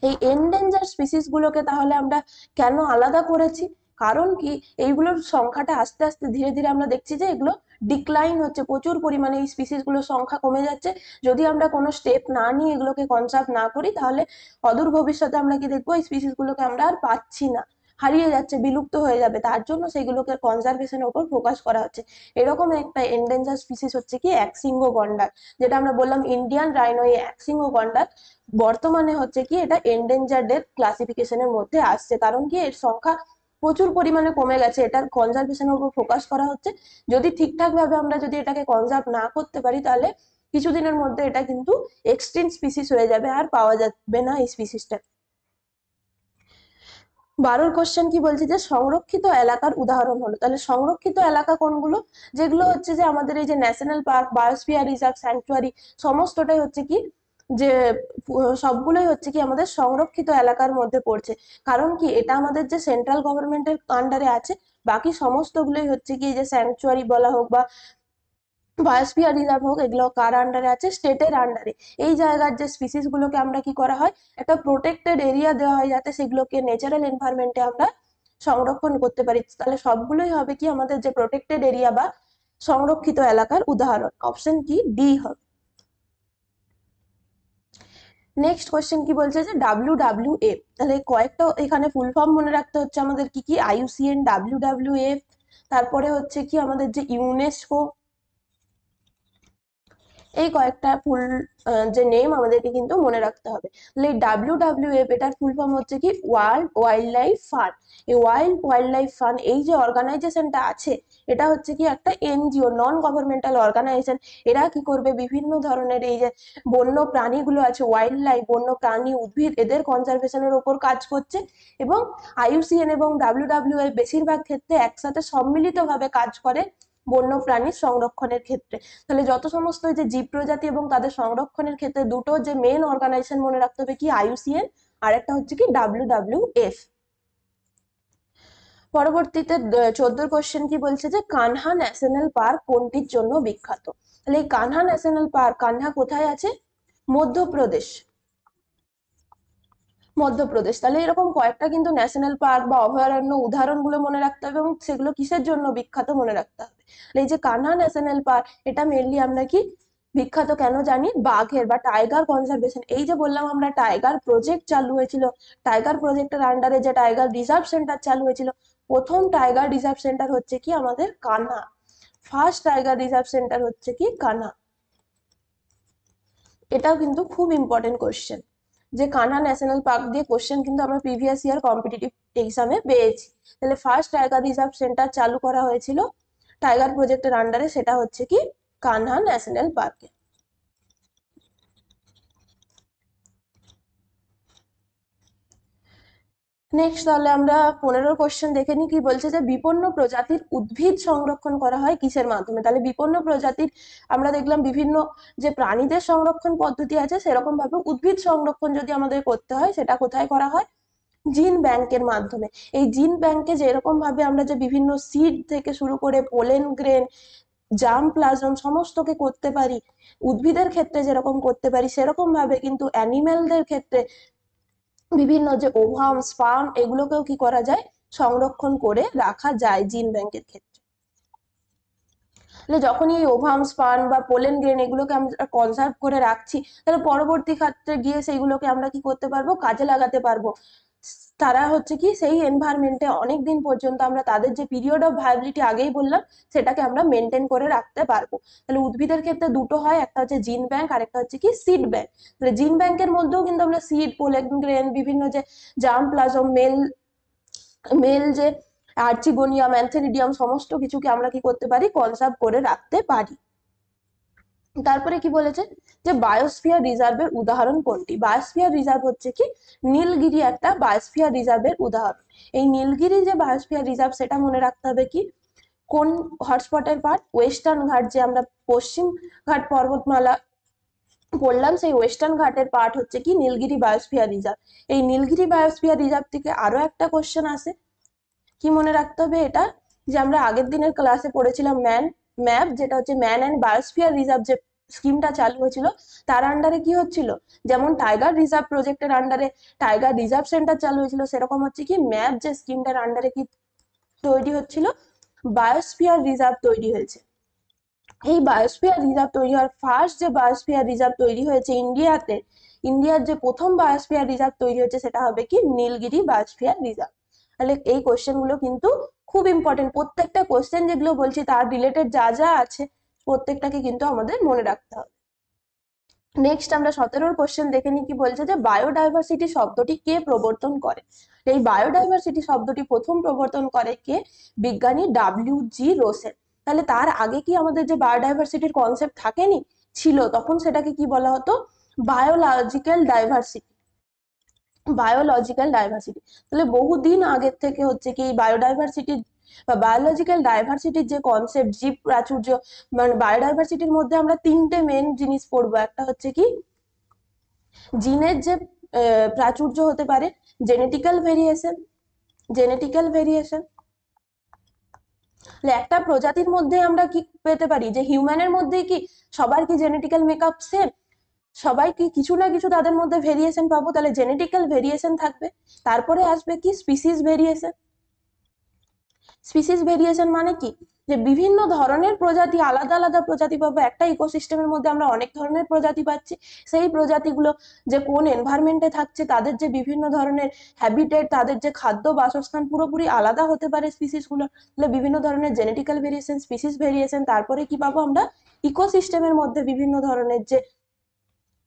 এই এন্ডেঞ্জার্ড স্পিসিস গুলোকে তাহলে আমরা কেন আলাদা করেছি? কারণ কি এইগুলোর সংখ্যাটা আস্তে আস্তে ধীরে ধীরে আমরা দেখছি যে এগুলো ডিক্লাইন হচ্ছে, প্রচুর পরিমাণে এই স্পিসিস গুলোর সংখ্যা কমে যাচ্ছে। যদি আমরা কোনো স্টেপ না নিয়ে এগুলোকে কনজার্ভ না করি, তাহলে অদূর ভবিষ্যতে আমরা কি দেখবো? এই স্পিসিস গুলোকে আমরা আর পাচ্ছি না, হারিয়ে যাচ্ছে, বিলুপ্ত হয়ে যাবে। তার জন্য সেগুলোকে কনজারভেশনের উপর ফোকাস করা হচ্ছে। এরকম একটা এন্ডেঞ্জার স্পিসিস হচ্ছে কি একশৃঙ্গ গন্ডার, যেটা আমরা বললাম ইন্ডিয়ান রাইনো। এই একশৃঙ্গ গন্ডার বর্তমানে হচ্ছে কি এটা এন্ডেঞ্জার্ড এর ক্লাসিফিকেশনের মধ্যে আসছে। কারণ কি এর সংখ্যা প্রচুর পরিমাণে কমে গেছে, এটার কনজারভেশনের উপর ফোকাস করা হচ্ছে। যদি ঠিকঠাক ভাবে আমরা যদি এটাকে কনজার্ভ না করতে পারি, তাহলে কিছুদিনের মধ্যে এটা কিন্তু এক্সটিংক্ট স্পিসিস হয়ে যাবে, আর পাওয়া যাবে না এই স্পিসিসটা। 12 কোশ্চেন কি বলছে? যে সংরক্ষিত এলাকার উদাহরণ হলো। তাহলে সংরক্ষিত এলাকা কোনগুলো? যেগুলো হচ্ছে যে আমাদের এই যে national park, biosphere reserve, sanctuary, সমস্তটাই হচ্ছে কি যে সবগুলোই হচ্ছে কি আমাদের সংরক্ষিত এলাকার মধ্যে পড়ছে। কারণ কি এটা আমাদের যে সেন্ট্রাল গভর্নমেন্টের আন্ডারে আছে, বাকি সমস্তগুলোই হচ্ছে কি যে স্যাংচুয়ারি বলা হোক বা বায়োস্ফিয়ার রিজার্ভ হোক, এগুলো কার আন্ডারে আছে? স্টেটের আন্ডারে। এই জায়গার যে স্পিসিস গুলোকে আমরা কি করা হয়? একটা প্রোটেক্টেড এরিয়া দেওয়া হয়, যাতে সেগুলোকে ন্যাচারাল এনভায়রনমেন্টে আমরা সংরক্ষণ করতে পারি। তাহলে সবগুলোই হবে কি আমাদের যে প্রোটেক্টেড এরিয়া বা সংরক্ষিত এলাকার উদাহরণ? অপশন কি ডি হবে। নেক্সট কোয়েশ্চেন কি বলছে যে WWF, তাহলে কয়েকটা এখানে ফুল ফর্ম মনে রাখতে হচ্ছে আমাদের কি কি, IUCN, WWF, তারপরে হচ্ছে কি আমাদের যে ইউনেস্কো, এই কয়েকটা ফুল যে নেম আমাদেরকে কিন্তু মনে রাখতে হবে। তাহলে WWF এটার ফুল ফর্ম হচ্ছে কি ওয়ার্ল্ড ওয়াইল্ড লাইফ ফান্ড। এই ওয়ার্ল্ড ওয়াইল্ড লাইফ ফান্ড এই যে অর্গানাইজেশনটা আছে, এটা হচ্ছে কি একটা NGO, নন গভর্নমেন্টাল অর্গানাইজেশন। এরা কি করবে, বিভিন্ন ধরনের এই যে বন্য প্রাণীগুলো আছে, ওয়াইল্ড লাইফ, বন্য প্রাণী, উদ্ভিদ, এদের কনজারভেশনের ওপর কাজ করছে। এবং IUCN এবং WWF বেশিরভাগ ক্ষেত্রে একসাথে সম্মিলিতভাবে কাজ করে বন্য প্রাণীর সংরক্ষণের ক্ষেত্রে। তাহলে যত সমস্ত যে জীব প্রজাতি এবং তাদের সংরক্ষণের ক্ষেত্রে দুটো যে মেন অর্গানাইজেশন মনে রাখতে হবে কি IUCN, আর একটা হচ্ছে কি WWF। পরবর্তীতে 14 কোশ্চেন কি বলছে যে কানহা ন্যাশনাল পার্ক কোনটির জন্য বিখ্যাত? তাহলে এই কানহা ন্যাশনাল পার্ক, কানহা কোথায় আছে? মধ্যপ্রদেশ। মধ্যপ্রদেশ। তাহলে এরকম কয়েকটা কিন্তু ন্যাশনাল পার্ক বা অভয়ারণ্য উদাহরণগুলো মনে রাখতে হবে এবং সেগুলো কিসের জন্য বিখ্যাত মনে রাখতে হবে। এই যে কানহা ন্যাশনাল পার্ক, এটা মেনলি আমরা কি বিখ্যাত কেন জানি, বাঘের বা টাইগার কনজারভেশন। এই যে বললাম আমরা টাইগার প্রজেক্ট চালু হয়েছিল, টাইগার প্রজেক্টের আন্ডারে যে টাইগার রিজার্ভ সেন্টার চালু হয়েছিল, প্রথম টাইগার রিজার্ভ সেন্টার হচ্ছে কি আমাদের Kanha. First tiger reserve centre হচ্ছে কি কানহা। এটাও কিন্তু খুব ইম্পর্টেন্ট কোশ্চেন, যে কানহা ন্যাশনাল পার্ক দিয়ে কোশ্চেন কিন্তু আমরা প্রিভিয়াস ইয়ার কম্পিটিটিভ এক্সামে পেয়েছি। তাহলে ফার্স্ট টাইগার রিজার্ভ সেন্টার চালু করা হয়েছিল টাইগার প্রজেক্টের আন্ডারে, সেটা হচ্ছে কি কানহা ন্যাশনাল পার্কে। নেক্সট তাহলে আমরা 15 কোশ্চেন দেখে নিই। কি বলছে যে বিপন্ন প্রজাতির উদ্ভিদ সংরক্ষণ করা হয় কিসের মাধ্যমে? তাহলে বিপন্ন প্রজাতির আমরা দেখলাম বিভিন্ন যে প্রাণীদের সংরক্ষণ পদ্ধতি আছে, সেরকম ভাবে উদ্ভিদ সংরক্ষণ যদি আমাদের করতে হয়, সেটা কোথায় করা হয়? জিন ব্যাংকের মাধ্যমে। এই জিন ব্যাংকে যেরকম ভাবে আমরা যে বিভিন্ন সিড থেকে শুরু করে পোলেন গ্রেন, জার্ম প্লাজম সমস্তকে করতে পারি, উদ্ভিদের ক্ষেত্রে যেরকম করতে পারি, সেরকম ভাবে কিন্তু অ্যানিমেলদের ক্ষেত্রে বিভিন্ন যে ওভাম, স্পার্ম, এগুলোকেও কি করা যায়, সংরক্ষণ করে রাখা যায় জিন ব্যাংকের ক্ষেত্রে। তাহলে যখনই এই ওভাম, স্পার্ম বা পোলেন গ্রেন এগুলোকে আমরা কনজার্ভ করে রাখছি, তাহলে পরবর্তী ক্ষেত্রে গিয়ে সেইগুলোকে আমরা কি করতে পারবো, কাজে লাগাতে পারবো। তারা হচ্ছে কি সেই এনভায়রনমেন্টে অনেক দিন পর্যন্ত আমরা তাদের যে পিরিয়ড অফ ভায়াবিলিটি আগেই বললাম, সেটাকে আমরা মেনটেন করে রাখতে পারবো। তাহলে উদ্ভিদের ক্ষেত্রে দুটো হয়, একটা হচ্ছে জিন ব্যাংক আর একটা হচ্ছে কি সিড ব্যাংক। তাহলে জিন ব্যাংকের মধ্যেও কিন্তু আমরা সিড, পোলেন গ্রেন, বিভিন্ন যে জার্ম প্লাজম, মেল মেল যে আর্চিগোনিয়াম, অ্যান্থেরিডিয়াম, সমস্ত কিছুকে আমরা কি করতে পারি, কনজার্ভ করে রাখতে পারি। তারপরে কি বলেছে যে বায়োস্ফিয়ার রিজার্ভের উদাহরণ কোনটি? বায়োস্ফিয়ার রিজার্ভ হচ্ছে কি নীলগিরি একটা বায়োস্ফিয়ার রিজার্ভের উদাহরণ। এই নীলগিরি যে বায়োস্ফিয়ার রিজার্ভ, সেটা মনে রাখতে হবে কি কোন হটস্পটের পার্ট? ওয়েস্টার্ন ঘাট, যে আমরা পশ্চিম ঘাট পর্বতমালা পড়লাম, সেই ওয়েস্টার্ন ঘাটের পার্ট হচ্ছে কি নীলগিরি বায়োস্ফিয়ার রিজার্ভ। এই নীলগিরি বায়োস্ফিয়ার রিজার্ভ থেকে আরো একটা কোশ্চেন আসে, কি মনে রাখতে হবে এটা, যে আমরা আগের দিনের ক্লাসে পড়েছিলাম ম্যাপ, যেটা হচ্ছে ম্যান অ্যান্ড বায়োস্ফিয়ার রিজার্ভ যে স্কিমটা চালু হয়েছিল, তার আন্ডারে কি হচ্ছিল, যেমন টাইগার রিজার্ভ প্রজেক্টের আন্ডারে টাইগার রিজার্ভ সেন্টার চালু হয়েছিল, সেরকম হচ্ছে কি ম্যাপ যে স্কিমটার আন্ডারে কি তৈরি হচ্ছিল, বায়োস্ফিয়ার রিজার্ভ তৈরি হয়েছে। এই বায়োস্ফিয়ার রিজার্ভ তৈরি হওয়ার ফার্স্ট যে বায়োস্ফিয়ার রিজার্ভ তৈরি হয়েছে ইন্ডিয়াতে, ইন্ডিয়ার যে প্রথম বায়োস্ফিয়ার রিজার্ভ তৈরি হয়েছে, সেটা হবে কি নীলগিরি বায়োস্ফিয়ার রিজার্ভ। তাহলে এই কোশ্চেন গুলো কিন্তু খুব ইম্পর্টেন্ট, প্রত্যেকটা কোশ্চেন যেগুলো বলছি তার রিলেটেড যা যা আছে প্রত্যেকটাকে কিন্তু আমাদের মনে রাখতে হবে। নেক্সট আমরা 17 কোশ্চেন দেখে নিই। কি বলছে যে বায়োডাইভার্সিটি শব্দটি কে প্রবর্তন করে? এই বায়োডাইভার্সিটি শব্দটি প্রথম প্রবর্তন করে কে? বিজ্ঞানী WG রোসেন। তাহলে তার আগে কি আমাদের যে বায়োডাইভার্সিটির কনসেপ্ট থাকেনি, ছিল, তখন সেটাকে কি বলা হতো, বায়োলজিক্যাল ডাইভার্সিটি। Biological diversity. তাহলে বহুদিন আগের থেকে হচ্ছে কি বায়োডাইভার্সিটি বা বায়োলজিক্যাল ডাইভার্সিটির যে কনসেপ্ট, জীব প্রাচুর্য, মানে বায়োডাইভার্সিটির মধ্যে আমরা তিনটে মেন জিনিস পড়বো। একটা হচ্ছে কি জিনের যে প্রাচুর্য হতে পারে, জেনেটিক্যাল ভেরিয়েশন, জেনেটিক্যাল ভেরিয়েশন। একটা প্রজাতির মধ্যে আমরা কি পেতে পারি, যে হিউম্যানের মধ্যে কি সবার কি জেনেটিক্যাল মেকআপ সেম, সবাই কি কিছু না কিছু তাদের মধ্যে ভেরিয়েশন পাবো, তাহলে জেনেটিক্যাল ভেরিয়েশন থাকবে। তারপরে আসবে কি স্পিসিস ভেরিয়েশন। স্পিসিস ভেরিয়েশন মানে কি, যে বিভিন্ন ধরনের প্রজাতি, আলাদা আলাদা প্রজাতি পাবো। একটা ইকোসিস্টেমের মধ্যে আমরা অনেক ধরনের প্রজাতি পাচ্ছি, সেই প্রজাতিগুলো যে কোন এনভায়রনমেন্টে থাকছে, তাদের যে বিভিন্ন ধরনের হ্যাবিটেট, তাদের যে খাদ্য বাসস্থান পুরোপুরি আলাদা হতে পারে স্পিসিসগুলো। তাহলে বিভিন্ন ধরনের জেনেটিক্যাল ভেরিয়েশন, স্পিসিস ভেরিয়েশন, তারপরে কি পাবো আমরা ইকোসিস্টেমের মধ্যে বিভিন্ন ধরনের যে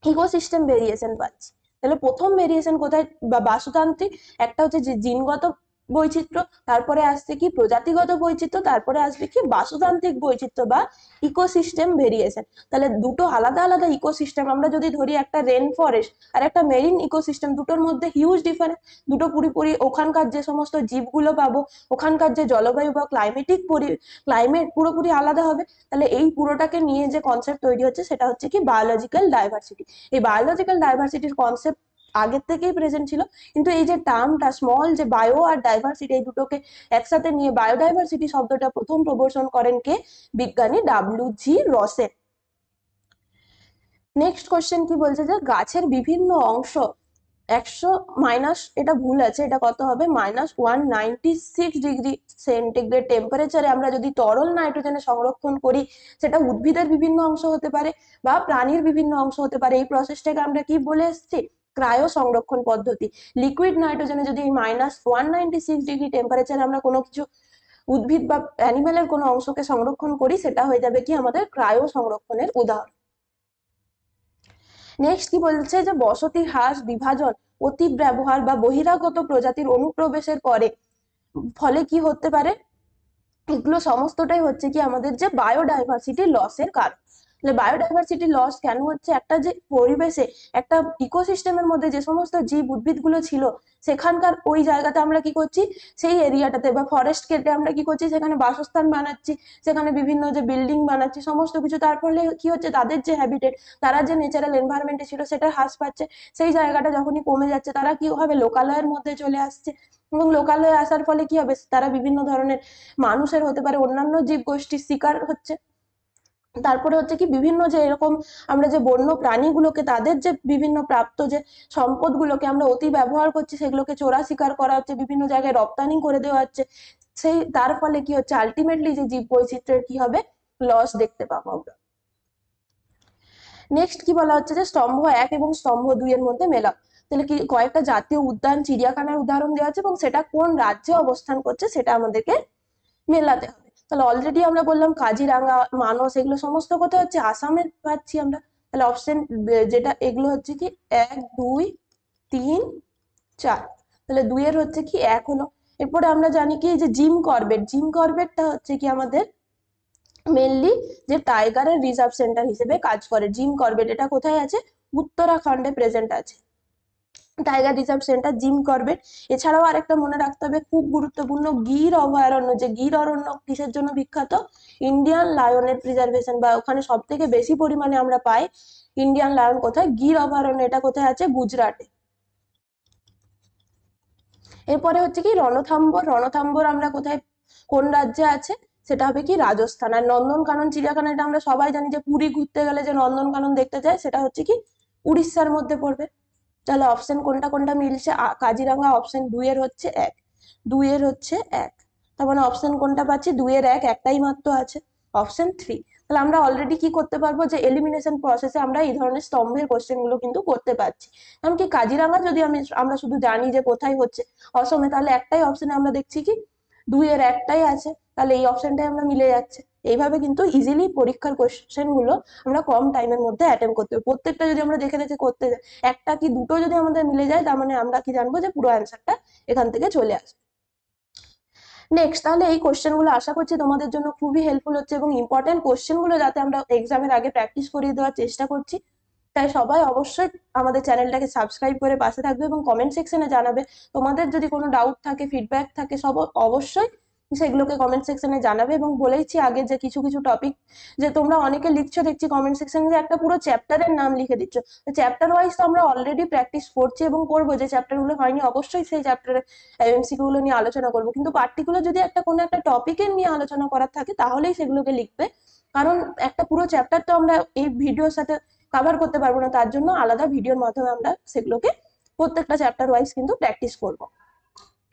ইকোসিস্টেম ভেরিয়েশন পাচ্ছি। তাহলে প্রথম ভেরিয়েশন কোথায় বা বাস্তুতান্ত্রিক, একটা হচ্ছে যে জিনগত বৈচিত্র্য, তারপরে আসছে কি প্রজাতিগত বৈচিত্র্য, তারপরে আসবে কি বাস্তুতান্ত্রিক বৈচিত্র্য বা ইকোসিস্টেম ভেরিয়েশন। তাহলে দুটো আলাদা আলাদা ইকোসিস্টেম আমরা যদি ধরি, একটা রেন ফরেস্ট আর একটা মেরিন ইকোসিস্টেম, দুটোর মধ্যে হিউজ ডিফারেন্স। দুটো পুরোপুরি ওখানকার যে সমস্ত জীবগুলো পাবো, ওখানকার যে জলবায়ু বা ক্লাইমেট পুরোপুরি আলাদা হবে। তাহলে এই পুরোটাকে নিয়ে যে কনসেপ্ট তৈরি হচ্ছে সেটা হচ্ছে কি বায়োলজিক্যাল ডাইভার্সিটি। এই বায়োলজিক্যাল ডাইভার্সিটির কনসেপ্ট আগের থেকেই প্রেজেন্ট ছিল, কিন্তু এই যে টার্মটা স্মল, যে বায়ো আর ডাইভার্সিটি, এই দুটোকে একসাথে নিয়ে বায়োডাইভার্সিটি শব্দটা প্রথম প্রবর্তন করেন কে? বিজ্ঞানী ডব্লিউ.জি. রসেন। নেক্সট কোশ্চেন কি বলছে, যে গাছের বিভিন্ন অংশ 100 মাইনাস, এটা ভুল আছে, এটা কত হবে -196 ডিগ্রি সেন্টিগ্রেড টেম্পারেচারে আমরা যদি তরল নাইট্রোজেনে সংরক্ষণ করি, সেটা উদ্ভিদের বিভিন্ন অংশ হতে পারে বা প্রাণীর বিভিন্ন অংশ হতে পারে। এই প্রসেসটাকে আমরা কি বলে এসেছি? ক্রায়ো সংরক্ষণ পদ্ধতি। লিকুইড নাইট্রোজেনে যদি -196 ডিগ্রি টেম্পারেচারে আমরা কোনো কিছু উদ্ভিদ বা অ্যানিমেলের কোনো অংশকে সংরক্ষণ করি, সেটা হয়ে যাবে কি আমাদের ক্রায়ো সংরক্ষণের উদাহরণ। নেক্সট কি বলছে, যে বসতি হ্রাস, বিভাজন, অতি ব্যবহার বা বহিরাগত প্রজাতির অনুপ্রবেশের পরে ফলে কি হতে পারে? এগুলো সমস্তটাই হচ্ছে কি আমাদের যে বায়োডাইভার্সিটি লসের কারণ। তাহলে বায়োডাইভার্সিটি লস কেন হচ্ছে? একটা যে পরিবেশে, একটা ইকোসিস্টেমের মধ্যে যে সমস্ত জীব উদ্ভিদগুলো ছিল, সেখানকার ওই জায়গাতে আমরা কি করছি, সেই এরিয়াটাতে বা ফরেস্ট কেটে আমরা কি করছি, সেখানে বাসস্থান বানাচ্ছি, সেখানে বিভিন্ন যে বিল্ডিং বানাচ্ছি, সমস্ত কিছু। তার ফলে কি হচ্ছে, তাদের যে হ্যাবিটেট, তারা যে ন্যাচারাল এনভায়রনমেন্টে ছিল, সেটা হ্রাস পাচ্ছে। সেই জায়গাটা যখনই কমে যাচ্ছে, তারা কি হবে, লোকালয়ের মধ্যে চলে আসছে, এবং লোকালয়ে আসার ফলে কি হবে, তারা বিভিন্ন ধরনের মানুষের হতে পারে অন্যান্য জীব গোষ্ঠীর শিকার হচ্ছে। তারপরে হচ্ছে কি বিভিন্ন যে এরকম আমরা যে বন্য প্রাণীগুলোকে, তাদের যে বিভিন্ন প্রাপ্ত যে সম্পদগুলোকে আমরা অতি ব্যবহার করছি, সেগুলোকে চোরা শিকার করা হচ্ছে, বিভিন্ন জায়গায় রপ্তানি করে দেওয়া হচ্ছে। সেই তার ফলে কি হচ্ছে, আলটিমেটলি যে জীব বৈচিত্র্যের কি হবে, লস দেখতে পাবো আমরা। নেক্সট কি বলা হচ্ছে, যে স্তম্ভ 1 এবং স্তম্ভ 2 এর মধ্যে মেলাপ। তাহলে কি কয়েকটা জাতীয় উদ্যান, চিড়িয়াখানার উদাহরণ দেওয়া আছে, এবং সেটা কোন রাজ্যে অবস্থান করছে সেটা আমাদেরকে মেলাতে হবে। তাহলে অলরেডি আমরা বললাম কাজিরাঙ্গা, মানস, এগুলো সমস্ত কোথায় হচ্ছে, আসামে পাচ্ছি আমরা। তাহলে অপশন যেটা, এগুলো হচ্ছে কি 1 2 3 4। তাহলে 2 এর হচ্ছে কি 1 হলো। এরপরে আমরা জানি কি, যে জিম কর্বেটটা হচ্ছে কি আমাদের মেনলি যে টাইগারের রিজার্ভ সেন্টার হিসেবে কাজ করে। জিম কর্বেট এটা কোথায় আছে? উত্তরাখণ্ডে প্রেজেন্ট আছে tiger reserve centre, gym Corbett. এছাড়াও আরেকটা মনে রাখতে হবে, খুব গুরুত্বপূর্ণ, গির অভয়ারণ্য। যে গির অরণ্য কিসের জন্য বিখ্যাত? ইন্ডিয়ান লায়নের প্রিজার্ভেশন, বা ওখানে সব থেকে বেশি পরিমাণে আমরা পাই ইন্ডিয়ান লায়ন। কোথায়? গির অভয়ারণ্য, এটা কোথায় আছে? গুজরাটে। এরপরে হচ্ছে কি রণথাম্বর আমরা কোথায়, কোন রাজ্যে আছে? সেটা হবে কি রাজস্থান। আর নন্দনকানন চিড়িয়াখানাটা আমরা সবাই জানি, যে পুরী ঘুরতে গেলে যে নন্দনকানন দেখতে যায়, সেটা হচ্ছে কি উড়িষ্যার মধ্যে পড়বে। তাহলে অপশন কোনটা কোনটা মিলছে? কাজিরাঙ্গা অপশন 2 এর হচ্ছে 1, 2 এর হচ্ছে 1। তার মানে অপশন কোনটা পাচ্ছি? 2 এর 1, একটাই মাত্র আছে, অপশন 3। তাহলে আমরা অলরেডি কি করতে পারবো, যে এলিমিনেশন প্রসেসে আমরা এই ধরনের স্তম্ভের কোশ্চেন গুলো কিন্তু করতে পারছি। কারণ কি কাজিরাঙ্গা যদি আমরা শুধু জানি যে কোথায় হচ্ছে, অসমে, তাহলে একটাই অপশনে আমরা দেখছি কি 2 এর 1টাই আছে, তাহলে এই অপশনটাই আমরা মিলে যাচ্ছে। এইভাবে কিন্তু ইজিলি পরীক্ষার কোশ্চেন গুলো আমরা কম টাইমের মধ্যে অ্যাটেম্প করতে পারি। প্রত্যেকটা যদি আমরা দেখে দেখে করতে যাই, একটা কি দুটো যদি আমাদের মিলে যায়, তার মানে আমরা কি জানবো, যে পুরো অ্যান্সারটা এখান থেকে চলে আসবে। নেক্সট, তাহলে এই কোশ্চেন গুলো আশা করছি তোমাদের জন্য খুবই হেল্পফুল হচ্ছে, এবং ইম্পর্টেন্ট কোশ্চেন গুলো যাতে আমরা এক্সামের আগে প্র্যাকটিস করিয়ে দেওয়ার চেষ্টা করছি। তাই সবাই অবশ্যই আমাদের চ্যানেলটাকে সাবস্ক্রাইব করে পাশে থাকবে, এবং কমেন্ট সেকশনে জানাবে তোমাদের যদি কোনো ডাউট থাকে, ফিডব্যাক থাকে, সব অবশ্যই সেগুলোকে কমেন্ট সেকশনে জানাবে। এবং বলেইছি আগে, যে কিছু কিছু টপিক যে তোমরা অনেকে লিখছো দেখছি কমেন্ট সেকশনে, যে একটা পুরো চ্যাপ্টারের নাম লিখে দিচ্ছ। চ্যাপ্টার ওয়াইজ তো আমরা অলরেডি প্র্যাকটিস করছি এবং করবো। যে চ্যাপ্টার গুলো হয়নি, অবশ্যই সেই চ্যাপ্টারের এমসিকিউ গুলো নিয়ে আলোচনা করবো, কিন্তু পার্টিকুলার যদি একটা কোনো একটা টপিকের নিয়ে আলোচনা করার থাকে, তাহলেই সেগুলোকে লিখবে। কারণ একটা পুরো চ্যাপ্টার তো আমরা এই ভিডিওর সাথে কভার করতে পারবো না, তার জন্য আলাদা ভিডিওর মাধ্যমে আমরা সেগুলোকে প্রত্যেকটা চ্যাপ্টার ওয়াইজ কিন্তু প্র্যাকটিস করব।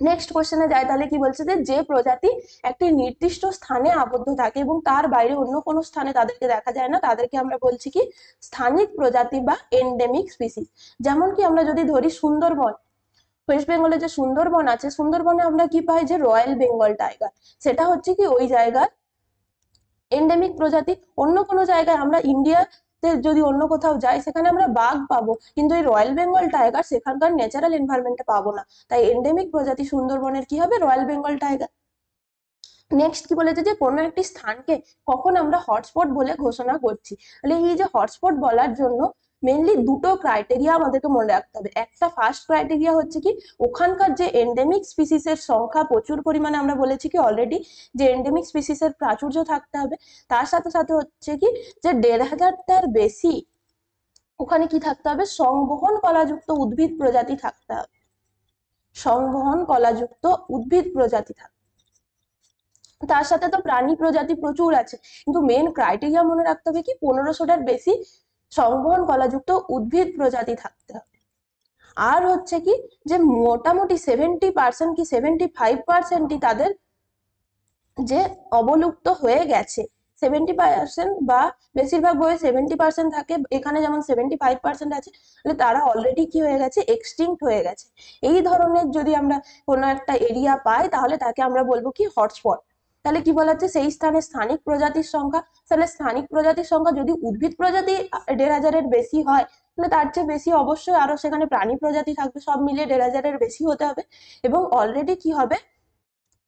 নেক্সট কোশ্চেনে যায়, তাহলে কি বলছে যে প্রজাতি একটি নির্দিষ্ট স্থানে আবদ্ধ থাকে এবং তার বাইরে অন্য কোনো স্থানে তাদেরকে দেখা যায় না, তাদেরকে আমরা বলছি কি স্থানিক প্রজাতি বা এন্ডেমিক স্পিসিস। যেমন কি আমরা যদি ধরি সুন্দরবন, ওয়েস্ট বেঙ্গলে যে সুন্দরবন আছে, সুন্দরবনে আমরা কি পাই যে রয়্যাল বেঙ্গল টাইগার, সেটা হচ্ছে কি ওই জায়গার এন্ডেমিক প্রজাতি। অন্য কোনো জায়গায় আমরা ইন্ডিয়াতে যদি অন্য কোথাও যাই সেখানে আমরা বাঘ পাবো, কিন্তু এই রয়্যাল বেঙ্গল টাইগার সেখানকার ন্যাচারাল এনভায়রনমেন্টে পাবো না, তাই এন্ডেমিক প্রজাতি সুন্দরবনের কি হবে রয়্যাল বেঙ্গল টাইগার। নেক্সট কি বলেছে যে কোনো একটি স্থানকে কখন আমরা হটস্পট বলে ঘোষণা করছি, তাহলে এই যে হটস্পট বলার জন্য মেনলি দুটো ক্রাইটেরিয়া আমাদেরকে মনে রাখতে হবে। একটা ফার্স্ট ক্রাইটেরিয়া হচ্ছে কি ওখানকার যে এন্ডেমিক স্পিসিসের সংখ্যা প্রচুর পরিমাণে, আমরা বলেছি কি অলরেডি যে এন্ডেমিক স্পিসিসের প্রাচুর্য থাকতে হবে, তার সাথে সাথে হচ্ছে কি যে ১৫০০টার বেশি ওখানে কি থাকতে হবে সংবহন কলাযুক্ত উদ্ভিদ প্রজাতি থাকতে হবে, সংবহন কলাযুক্ত উদ্ভিদ প্রজাতি থাকতে। তার সাথে তো প্রাণী প্রজাতি প্রচুর আছে, কিন্তু মেন ক্রাইটেরিয়া মনে রাখতে হবে কি ১৫০০টার বেশি সংবহন কলাযুক্ত উদ্ভিদ প্রজাতি থাকতে হবে। আর হচ্ছে কি যে মোটামুটি 70% কি 75%ই তাদের যে অবলুপ্ত হয়ে গেছে, 70% বা বেশিরভাগ বইয়ে 70% থাকে, এখানে যেমন 75% আছে, তাহলে তারা অলরেডি কি হয়ে গেছে এক্সটিংক্ট হয়ে গেছে। এই ধরনের যদি আমরা কোনো একটা এরিয়া পাই তাহলে তাকে আমরা বলবো কি হটস্পট। তাহলে কি বলা হচ্ছে সেই স্থানে স্থানিক প্রজাতির সংখ্যা, তাহলে স্থানিক প্রজাতির সংখ্যা যদি উদ্ভিদ প্রজাতি ১৫০০-এর বেশি হয় তাহলে তার চেয়ে বেশি অবশ্যই আরো সেখানে প্রাণী প্রজাতি থাকবে, সব মিলিয়ে ১৫০০-এর বেশি হতে হবে। এবং অলরেডি কি হবে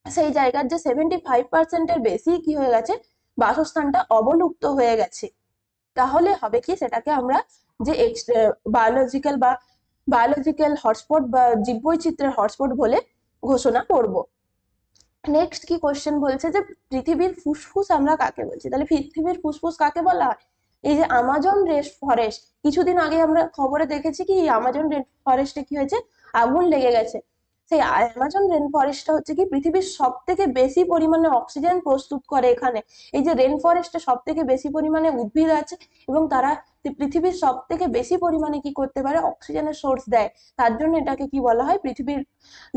সেই জায়গার যে 75%-এর বেশি কি হয়ে গেছে বাসস্থানটা অবলুপ্ত হয়ে গেছে, তাহলে হবে কি সেটাকে আমরা যে বায়োলজিক্যাল হটস্পট বা জীববৈচিত্র্যের হটস্পট বলে ঘোষণা করব। নেক্সট কি কোশ্চেন বলছে যে পৃথিবীর ফুসফুস আমরা কাকে বলছি, তাহলে পৃথিবীর ফুসফুস কাকে বলা হয়? এই যে আমাজন রেন ফরেস্ট, কিছুদিন আগে আমরা খবরে দেখেছি কি আমাজন রেন ফরেস্টে কি হয়েছে আগুন লেগে গেছে। সেই আমাজন রেন ফরেস্টটা হচ্ছে কি পৃথিবীর সব থেকে বেশি পরিমাণে অক্সিজেন প্রস্তুত করে। এখানে এই যে রেন ফরেস্টে সব থেকে বেশি পরিমাণে উদ্ভিদ আছে এবং তারা পৃথিবীর সব থেকে বেশি পরিমাণে কি করতে পারে অক্সিজেনের সোর্স দেয়, তার জন্য এটাকে কি বলা হয় পৃথিবীর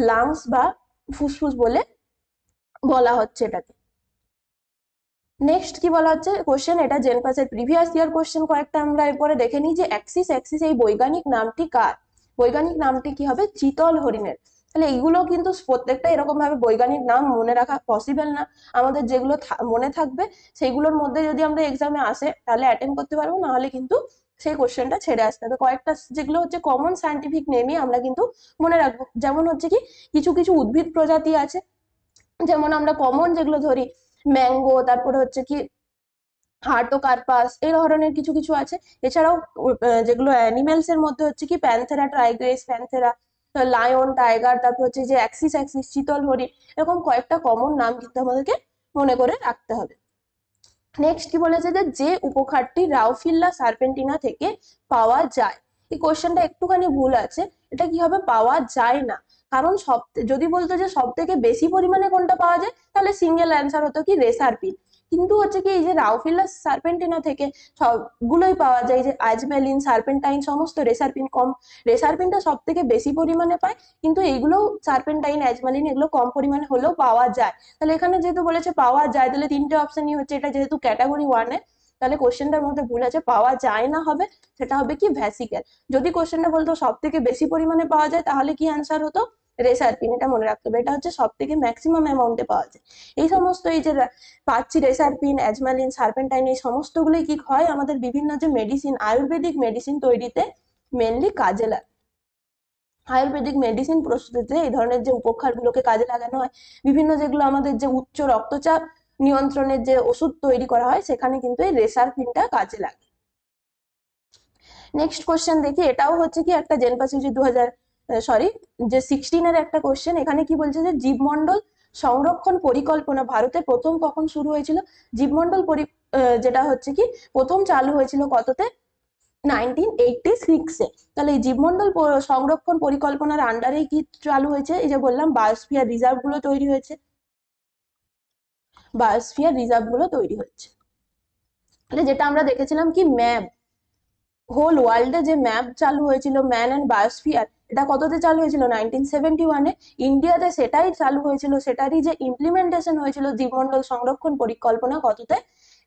লাংস বা ফুসফুস বলে বলা হচ্ছে এটাকে। নেক্সট কি বলা হচ্ছে কোশ্চেন, এটা জেনপাসের প্রিভিয়াস ইয়ার কোশ্চেন কয়েকটা আমরা এরপরে দেখে নিই যে অ্যাক্সিস এই বৈজ্ঞানিক নামটি কার? বৈজ্ঞানিক নামটি কি হবে চিতল হরিণের। তাহলে এইগুলো কিন্তু প্রত্যেকটা এরকম ভাবে বৈজ্ঞানিক নাম মনে রাখা পসিবল না, আমাদের যেগুলো মনে থাকবে সেইগুলোর মধ্যে যদি আমরা এক্সামে আসে তাহলে অ্যাটেন্ড করতে পারবো, না হলে কিন্তু সেই কোশ্চেনটা ছেড়ে আসতে হবে। কয়েকটা যেগুলো হচ্ছে কমন সায়েন্টিফিক নেমই আমরা কিন্তু মনে রাখবো, যেমন হচ্ছে কি কিছু কিছু উদ্ভিদ প্রজাতি আছে, যেমন আমরা কমন যেগুলো ধরি ম্যাঙ্গো, তারপরে হচ্ছে কি হার্টোকার্পাস, এই ধরনের কিছু কিছু আছে। এছাড়াও যেগুলো অ্যানিমেলস এর মধ্যে হচ্ছে কি প্যান্থেরা ট্রাইগ্রেস, প্যান্থেরা, লায়ন, টাইগার, তারপর হচ্ছে যে অ্যাক্সিস চিতল হরিণ, এরকম কয়েকটা কমন নাম কিন্তু আমাদেরকে মনে করে রাখতে হবে। নেক্সট কি বলেছে যে উপখাতটি রাউফিল্লা সার্পেন্টিনা থেকে পাওয়া যায়। এই কোশ্চেনটা একটুখানি ভুল আছে, এটা কি হবে পাওয়া যায় না, কারণ যদি বলতো যে সব থেকে বেশি পরিমাণে কোনটা পাওয়া যায় তাহলে সিঙ্গেল অ্যান্সার হতো কি রেসারপিন, কিন্তু হচ্ছে কি এই যে রাউফিল্লা সার্পেন্টিনা থেকে সবগুলোই পাওয়া যায়, যে আজমেলিন, সার্পেন্টাইন, সমস্ত রেসারপিন কম, রেসারপিনটা সব থেকে বেশি পরিমাণে পায়, কিন্তু এইগুলো সার্পেন্টাইন, আজমেলিন এগুলো কম পরিমাণে হলেও পাওয়া যায়। তাহলে এখানে যেহেতু বলেছে পাওয়া যায় তাহলে তিনটে অপশনই হচ্ছে, এটা যেহেতু ক্যাটাগরি 1-এ তাহলে কোশ্চেনটার মধ্যে ভুল আছে, পাওয়া যায় না হবে সেটা হবে কি ভ্যাসিক্যাল। যদি কোশ্চেনটা বলতো সব থেকে বেশি পরিমাণে পাওয়া যায় তাহলে কি অ্যান্সার হতো রেসারপিন, এটা মনে রাখতে হবে, এটা হচ্ছে সব থেকে ম্যাক্সিমাম অ্যামাউন্টে পাওয়া যায়। এই সমস্ত এই যে পাচ্ছি রেসারপিন, অ্যাজমালিন, সার্পেন্টাইন, এই সমস্তগুলোই কি হয় আমাদের বিভিন্ন যে মেডিসিন, আয়ুর্বেদিক মেডিসিন তৈরিতে মেনলি কাজে লাগে। আয়ুর্বেদিক মেডিসিন প্রস্তুতিতে এই ধরনের যে উপকারগুলোকে কাজে লাগানো হয়, বিভিন্ন যেগুলো আমাদের যে উচ্চ রক্তচাপ নিয়ন্ত্রণের যে ওষুধ তৈরি করা হয় সেখানে কিন্তু এই রেসারপিনটা কাজে লাগে। নেক্সট কোশ্চেন দেখি, এটাও হচ্ছে কি একটা জেনপাসিজি যে 16-এর একটা কোশ্চেন। এখানে কি বলছে যে জীবমণ্ডল সংরক্ষণ পরিকল্পনা ভারতে প্রথম কখন শুরু হয়েছিল? জীবমণ্ডল যেটা হচ্ছে কি প্রথম চালু হয়েছিল কততে 1986-এ। তাহলে এই জীবমণ্ডল সংরক্ষণ পরিকল্পনার আন্ডারে কি চালু হয়েছে? এই যে বললাম বায়োস্ফিয়ার রিজার্ভ গুলো তৈরি হয়েছে, বায়োস্ফিয়ার রিজার্ভ গুলো তৈরি হচ্ছে। তাহলে যেটা আমরা দেখেছিলাম কি ম্যাপ, হোল ওয়ার্ল্ডে যে ম্যাপ চালু হয়েছিল ম্যান অ্যান্ড বায়োস্ফিয়ার, এটা কততে চালু হয়েছিল? 1971-এ। ইন্ডিয়াতে সেটাই চালু হয়েছিল, সেটারই যে ইমপ্লিমেন্টেশন হয়েছিল জীবমণ্ডল সংরক্ষণ পরিকল্পনা কততে?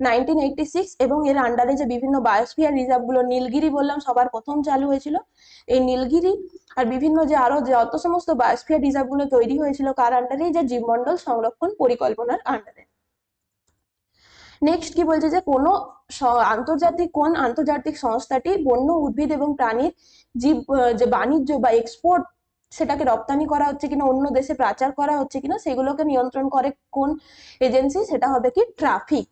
1986। এবং এর আন্ডারে যে বিভিন্ন বায়োস্ফিয়ার রিজার্ভ গুলো, নীলগিরি বললাম সবার প্রথম চালু হয়েছিল, এই নীলগিরি আর বিভিন্ন যে আরো যত সমস্ত বায়োস্ফিয়ার রিজার্ভ গুলো তৈরি হয়েছিল কার আন্ডারে? যে জীবমণ্ডল সংরক্ষণ পরিকল্পনার আন্ডারে। নেক্সট কি বলছে যে কোন আন্তর্জাতিক সংস্থাটি বন্য উদ্ভিদ এবং প্রাণীর জীব যে বাণিজ্য বা এক্সপোর্ট সেটাকে রপ্তানি করা হচ্ছে কিনা, অন্য দেশে পাচার করা হচ্ছে কিনা, সেগুলোকে নিয়ন্ত্রণ করে কোন এজেন্সি? সেটা হবে কি ট্রাফিক।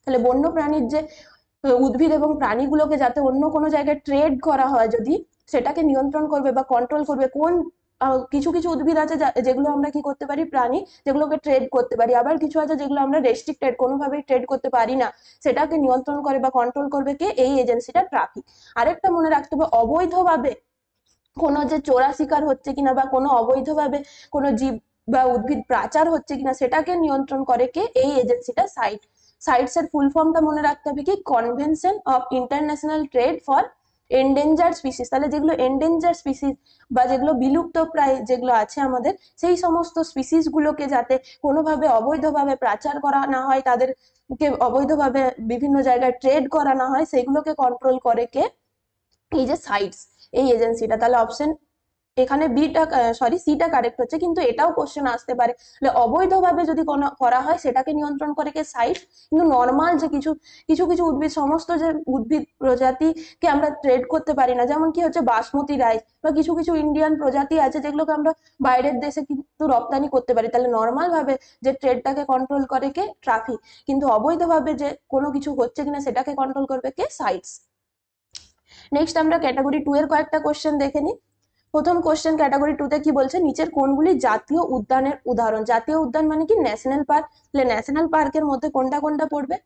তাহলে বন্য প্রাণীর যে উদ্ভিদ এবং প্রাণীগুলোকে যাতে অন্য কোনো জায়গায় ট্রেড করা হয় যদি, সেটাকে নিয়ন্ত্রণ করবে বা কন্ট্রোল করবে কোন? কিছু কিছু উদ্ভিদ আছে যেগুলো আমরা কি করতে পারি, প্রাণী যেগুলোকে ট্রেড করতে পারি, আবার কিছু আছে যেগুলো আমরা রেস্ট্রিক্টেড, কোনোভাবেই ট্রেড করতে পারি না, সেটাকে নিয়ন্ত্রণ করে বা কন্ট্রোল করবে কে? এই এজেন্সিটা ট্রাফিক। আরেকটা মনে রাখতে হবে, অবৈধভাবে কোনো যে চোরা শিকার হচ্ছে কিনা বা কোনো অবৈধভাবে কোনো জীব বা উদ্ভিদ পাচার হচ্ছে কিনা সেটাকে নিয়ন্ত্রণ করে কে? এই এজেন্সিটা সাইটস এর ফুল ফর্মটা মনে রাখতে হবে কি? Convention of international trade for endangered species. তাহলে যেগুলো এন্ডেঞ্জার্ড স্পিসিস বা যেগুলো বিলুপ্ত প্রায় যেগুলো আছে আমাদের, সেই সমস্ত স্পিসিস গুলোকে যাতে কোনোভাবে অবৈধভাবে পাচার করা না হয়, তাদেরকে অবৈধভাবে বিভিন্ন জায়গায় ট্রেড করা না হয়, সেগুলোকে কন্ট্রোল করে কে? এই যে সাইটস, এই এজেন্সিটা। তাহলে অপশন এখানে সিটা কারেক্ট হচ্ছে, কিন্তু এটাও কোশ্চেন আসতে পারে অবৈধভাবে যদি কোনো করা হয় সেটাকে নিয়ন্ত্রণ করে কে? সাইট। কিন্তু নর্মাল যে কিছু কিছু কিছু উদ্ভিদ, সমস্ত যে উদ্ভিদ প্রজাতিকে আমরা ট্রেড করতে পারি না, যেমন কি হচ্ছে বাসমতি রাইস বা কিছু কিছু ইন্ডিয়ান প্রজাতি আছে যেগুলোকে আমরা বাইরের দেশে কিন্তু রপ্তানি করতে পারি। তাহলে নর্মাল ভাবে যে ট্রেডটাকে কন্ট্রোল করে কে? ট্রাফিক। কিন্তু অবৈধভাবে যে কোনো কিছু হচ্ছে কিনা সেটাকে কন্ট্রোল করবে কে? সাইটস। নেক্সট আমরা ক্যাটাগরি 2 এর কয়েকটা কোশ্চেন দেখে নিই। প্রথম কোশ্চেন ক্যাটাগরি 2 তে কি বলছে? নিচের কোনগুলি জাতীয় উদ্যানের উদাহরণ? জাতীয় উদ্যান মানে কি? National park. তাহলে ন্যাশনাল পার্কের মধ্যে কোনটা কোনটা পড়বে?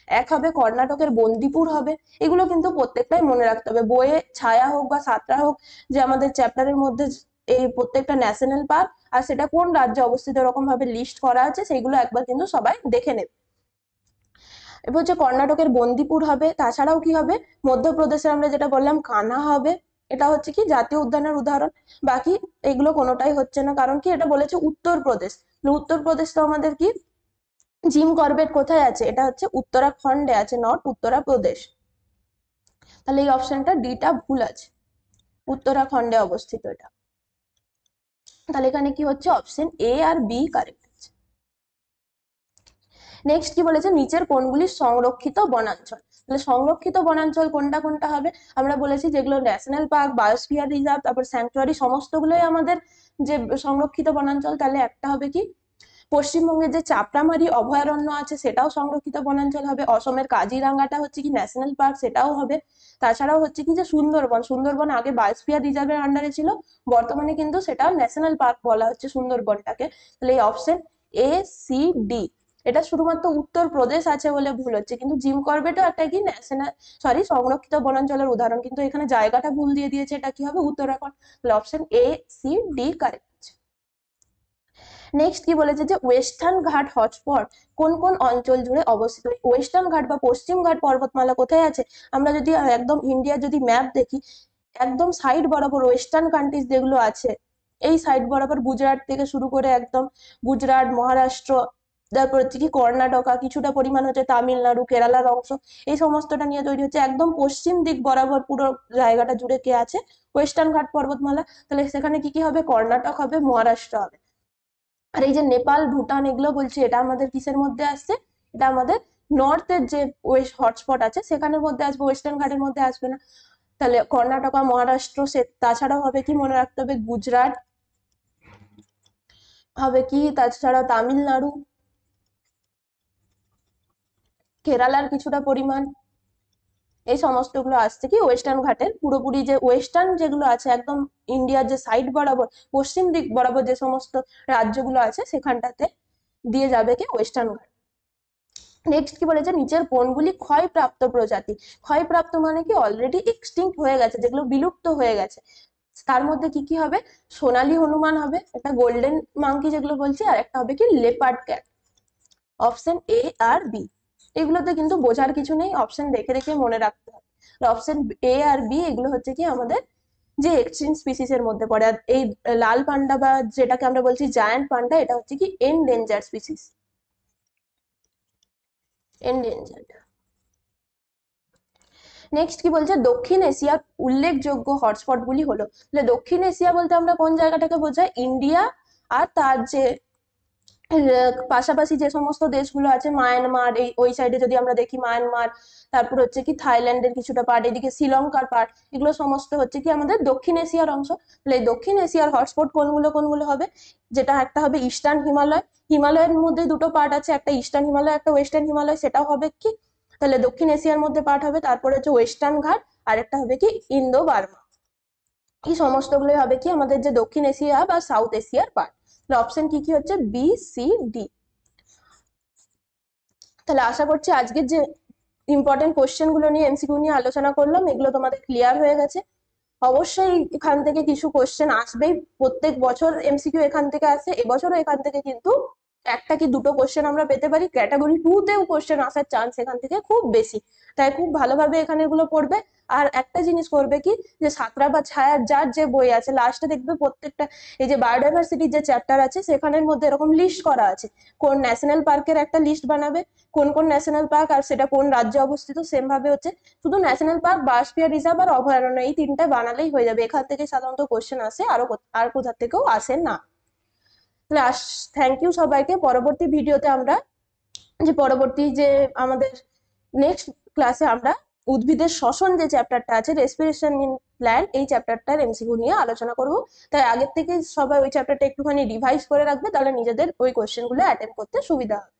এক হবে কর্ণাটকের বন্দিপুর হবে। এগুলো কিন্তু প্রত্যেকটাই মনে রাখতে হবে, বইয়ে ছায়া হোক বা সাতরা হোক, যে আমাদের চ্যাপ্টারের মধ্যে এই প্রত্যেকটা ন্যাশনাল পার্ক আর সেটা কোন রাজ্যে অবস্থিত এরকম ভাবে লিস্ট করা আছে, সেইগুলো একবার কিন্তু সবাই দেখে নেবে। এবার হচ্ছে কর্ণাটকের বন্দিপুর হবে। তাছাড়াও কি হবে? মধ্যপ্রদেশের আমরা যেটা বললাম কানহা হবে। এটা হচ্ছে কি জাতীয় উদ্যানের উদাহরণ। বাকি এগুলো কোনোটাই হচ্ছে না, কারণ কি এটা বলেছে উত্তরপ্রদেশ। উত্তরপ্রদেশ তো আমাদের কি জিম করবেট কোথায় আছে? এটা হচ্ছে উত্তরাখণ্ডে আছে, নট উত্তরপ্রদেশ। তাহলে এই অপশনটা ডিটা ভুল আছে, উত্তরাখণ্ডে অবস্থিত এটা। তাহলে এখানে কি হচ্ছে? অপশন এ আর বি কারেক্ট আছে। নেক্সট কি বলেছে? নিচের কোনগুলি সংরক্ষিত বনাঞ্চল? তাহলে সংরক্ষিত বনাঞ্চল কোনটা কোনটা হবে? আমরা বলেছি যেগুলো ন্যাশনাল পার্ক, বায়োস্ফিয়ার রিজার্ভ, তারপর স্যাংচুয়ারি, সমস্তগুলোই আমাদের যে সংরক্ষিত বনাঞ্চল। তাহলে একটা হবে কি? পশ্চিমবঙ্গের যে চাপড়ামারি অভয়ারণ্য আছে সেটাও সংরক্ষিত বনাঞ্চল হবে। অসমের কাজিরাঙ্গাটা হচ্ছে কি ন্যাশনাল পার্ক, সেটাও হবে। তাছাড়াও হচ্ছে কি যে সুন্দরবন আগে বায়োস্ফিয়ার রিজার্ভের আন্ডারে ছিল, বর্তমানে কিন্তু সেটাও ন্যাশনাল পার্ক বলা হচ্ছে সুন্দরবনটাকে। তাহলে এই অপশন এ, সি, ডি। এটা শুধুমাত্র উত্তরপ্রদেশ আছে বলে ভুল হচ্ছে, কিন্তু জিম করবেটও একটা কি সংরক্ষিত বনাঞ্চলের উদাহরণ, কিন্তু এখানে জায়গাটা ভুল দিয়ে দিয়েছে। এটা কি হবে? উত্তরাখণ্ড। তাহলে option A, C, D correct. Next কি বলেছে? যে ওয়েস্টার্ন ঘাট হটস্পট কোন কোন অঞ্চল জুড়ে অবস্থিত? ওয়েস্টার্ন ঘাট বা পশ্চিম ঘাট পর্বতমালা কোথায় আছে? আমরা যদি একদম ইন্ডিয়ার যদি ম্যাপ দেখি, একদম সাইড বরাবর ওয়েস্টার্ন কান্ট্রিজ যেগুলো আছে, এই সাইড বরাবর গুজরাট থেকে শুরু করে একদম গুজরাট, মহারাষ্ট্র, তারপর হচ্ছে কি কর্ণাটকা, কিছুটা পরিমাণ হচ্ছে তামিলনাড়ু, কেরালার অংশ, এই সমস্তটা নিয়ে তৈরি হচ্ছে। একদম পশ্চিম দিক বরাবর পুরো জায়গাটা জুড়ে কে আছে? ওয়েস্টার্ন ঘাট পর্বতমালা। তাহলে সেখানে কি কি হবে? কর্ণাটক হবে, মহারাষ্ট্র হবে। আর এই যে নেপাল, ভুটান এগুলো বলছি, এটা আমাদের কিসের মধ্যে আসছে? এটা আমাদের নর্থের যে ওয়েস্ট হটস্পট আছে সেখানের মধ্যে আসবে, ওয়েস্টার্ন ঘাটের মধ্যে আসবে না। তাহলে কর্ণাটকা, মহারাষ্ট্র, তাছাড়াও হবে কি? মনে রাখতে হবে গুজরাট হবে কি, তাছাড়া তামিলনাড়ু, কেরালার কিছুটা পরিমাণ, এই সমস্তগুলো আসছে কি ওয়েস্টার্ন ঘাটের পুরোপুরি যে ওয়েস্টার্ন যেগুলো আছে একদম ইন্ডিয়ার যে সাইড বরাবর পশ্চিম দিক বরাবর যে সমস্ত রাজ্যগুলো আছে সেখানটাতে দিয়ে যাবে কি ওয়েস্টার্ন ঘাট। নেক্সট কি বলেছে? নিচের কোনগুলি ক্ষয়প্রাপ্ত প্রজাতি? ক্ষয়প্রাপ্ত মানে কি অলরেডি এক্সটিংক্ট হয়ে গেছে, যেগুলো বিলুপ্ত হয়ে গেছে। তার মধ্যে কি কি হবে? সোনালী হনুমান হবে, একটা গোল্ডেন মাঙ্কি যেগুলো বলছি, আর একটা হবে কি লেপার্ড ক্যাট। অপশন এ আর বি। এগুলোতে কিন্তু বোঝার কিছু নেই, অপশন দেখে দেখে মনে রাখতে হবে। অপশন এ আর বি এগুলো হচ্ছে কি আমাদের যে এক্সটিংক্ট স্পিসিস এর মধ্যে পড়ে। আর এই লাল পান্ডা বা যেটাকে আমরা বলছি জায়ান্ট পান্ডা, এটা হচ্ছে কি এন্ডেঞ্জার্ড স্পিসিস, এন্ডেঞ্জার্ড। নেক্সট কি বলছে, দক্ষিণ এশিয়ার উল্লেখযোগ্য হটস্পট গুলি হলো। তাহলে দক্ষিণ এশিয়া বলতে আমরা কোন জায়গাটাকে বোঝাই, ইন্ডিয়া আর তার যে পাশাপাশি যে সমস্ত দেশগুলো আছে, মায়ানমার, এই ওই সাইডে যদি আমরা দেখি মায়ানমার, তারপর হচ্ছে কি থাইল্যান্ডের কিছুটা পার্ট, এদিকে শ্রীলঙ্কার পার্ট, এগুলো সমস্ত হচ্ছে কি আমাদের দক্ষিণ এশিয়ার অংশ। তাহলে এই দক্ষিণ এশিয়ার হটস্পট কোনগুলো কোনগুলো হবে, যেটা একটা হবে ইস্টার্ন হিমালয়, হিমালয়ের মধ্যে দুটো পার্ট আছে, একটা ইস্টার্ন হিমালয় একটা ওয়েস্টার্ন হিমালয়, সেটাও হবে কি তাহলে দক্ষিণ এশিয়ার মধ্যে পার্ট হবে। তারপরে হচ্ছে ওয়েস্টার্ন ঘাট, আর একটা হবে কি ইন্দো বার্মা। এই সমস্তগুলোই হবে কি আমাদের যে দক্ষিণ এশিয়া বা সাউথ এশিয়ার পার্ট। অপশন কি কি হচ্ছে, বি, সি, ডি। তাহলে আশা করছি আজকের যে ইম্পর্টেন্ট কোশ্চেন গুলো নিয়ে, এমসিকিউ নিয়ে আলোচনা করলাম, এগুলো তোমাদের ক্লিয়ার হয়ে গেছে। অবশ্যই এখান থেকে কিছু কোশ্চেন আসবেই, প্রত্যেক বছর এমসিকিউ এখান থেকে আসে, এবছরও এখান থেকে কিন্তু একটা কি দুটো কোশ্চেন আমরা পেতে পারি। ক্যাটাগরি 2 তেও কোশ্চেন আসার চান্স এখান থেকে খুব বেশি, তাই খুব ভালোভাবে এখানে এগুলো পড়বে। আর একটা জিনিস করবে কি, যে সাঁতরা বা ছায়ার যার যে বই আছে, লাস্টে দেখবে প্রত্যেকটা এই যে বায়োডাইভার্সিটির যে চ্যাপ্টার আছে সেখানের মধ্যে এরকম লিস্ট করা আছে, কোন ন্যাশনাল পার্কের একটা লিস্ট বানাবে, কোন কোন ন্যাশনাল পার্ক আর সেটা কোন রাজ্যে অবস্থিত, সেম ভাবে হচ্ছে শুধু ন্যাশনাল পার্ক, বায়োস্ফিয়ার রিজার্ভ আর অভয়ারণ্য, এই তিনটা বানালেই হয়ে যাবে। এখান থেকে সাধারণত কোশ্চেন আসে, আর কোথা থেকেও আসে না। তাহলে থ্যাংক ইউ সবাইকে। পরবর্তী ভিডিওতে আমরা পরবর্তী যে আমাদের নেক্সট ক্লাসে আমরা উদ্ভিদের শ্বসন যে চ্যাপ্টারটা আছে, রেসপিরেশন ইন প্ল্যান্ট, এই চ্যাপ্টারটার এমসিকিউ নিয়ে আলোচনা করব। তাই আগের থেকে সবাই ওই চ্যাপ্টারটা একটুখানি রিভাইজ করে রাখবে, তাহলে নিজেদের ওই কোশ্চেন গুলো অ্যাটেম্প করতে সুবিধা হবে।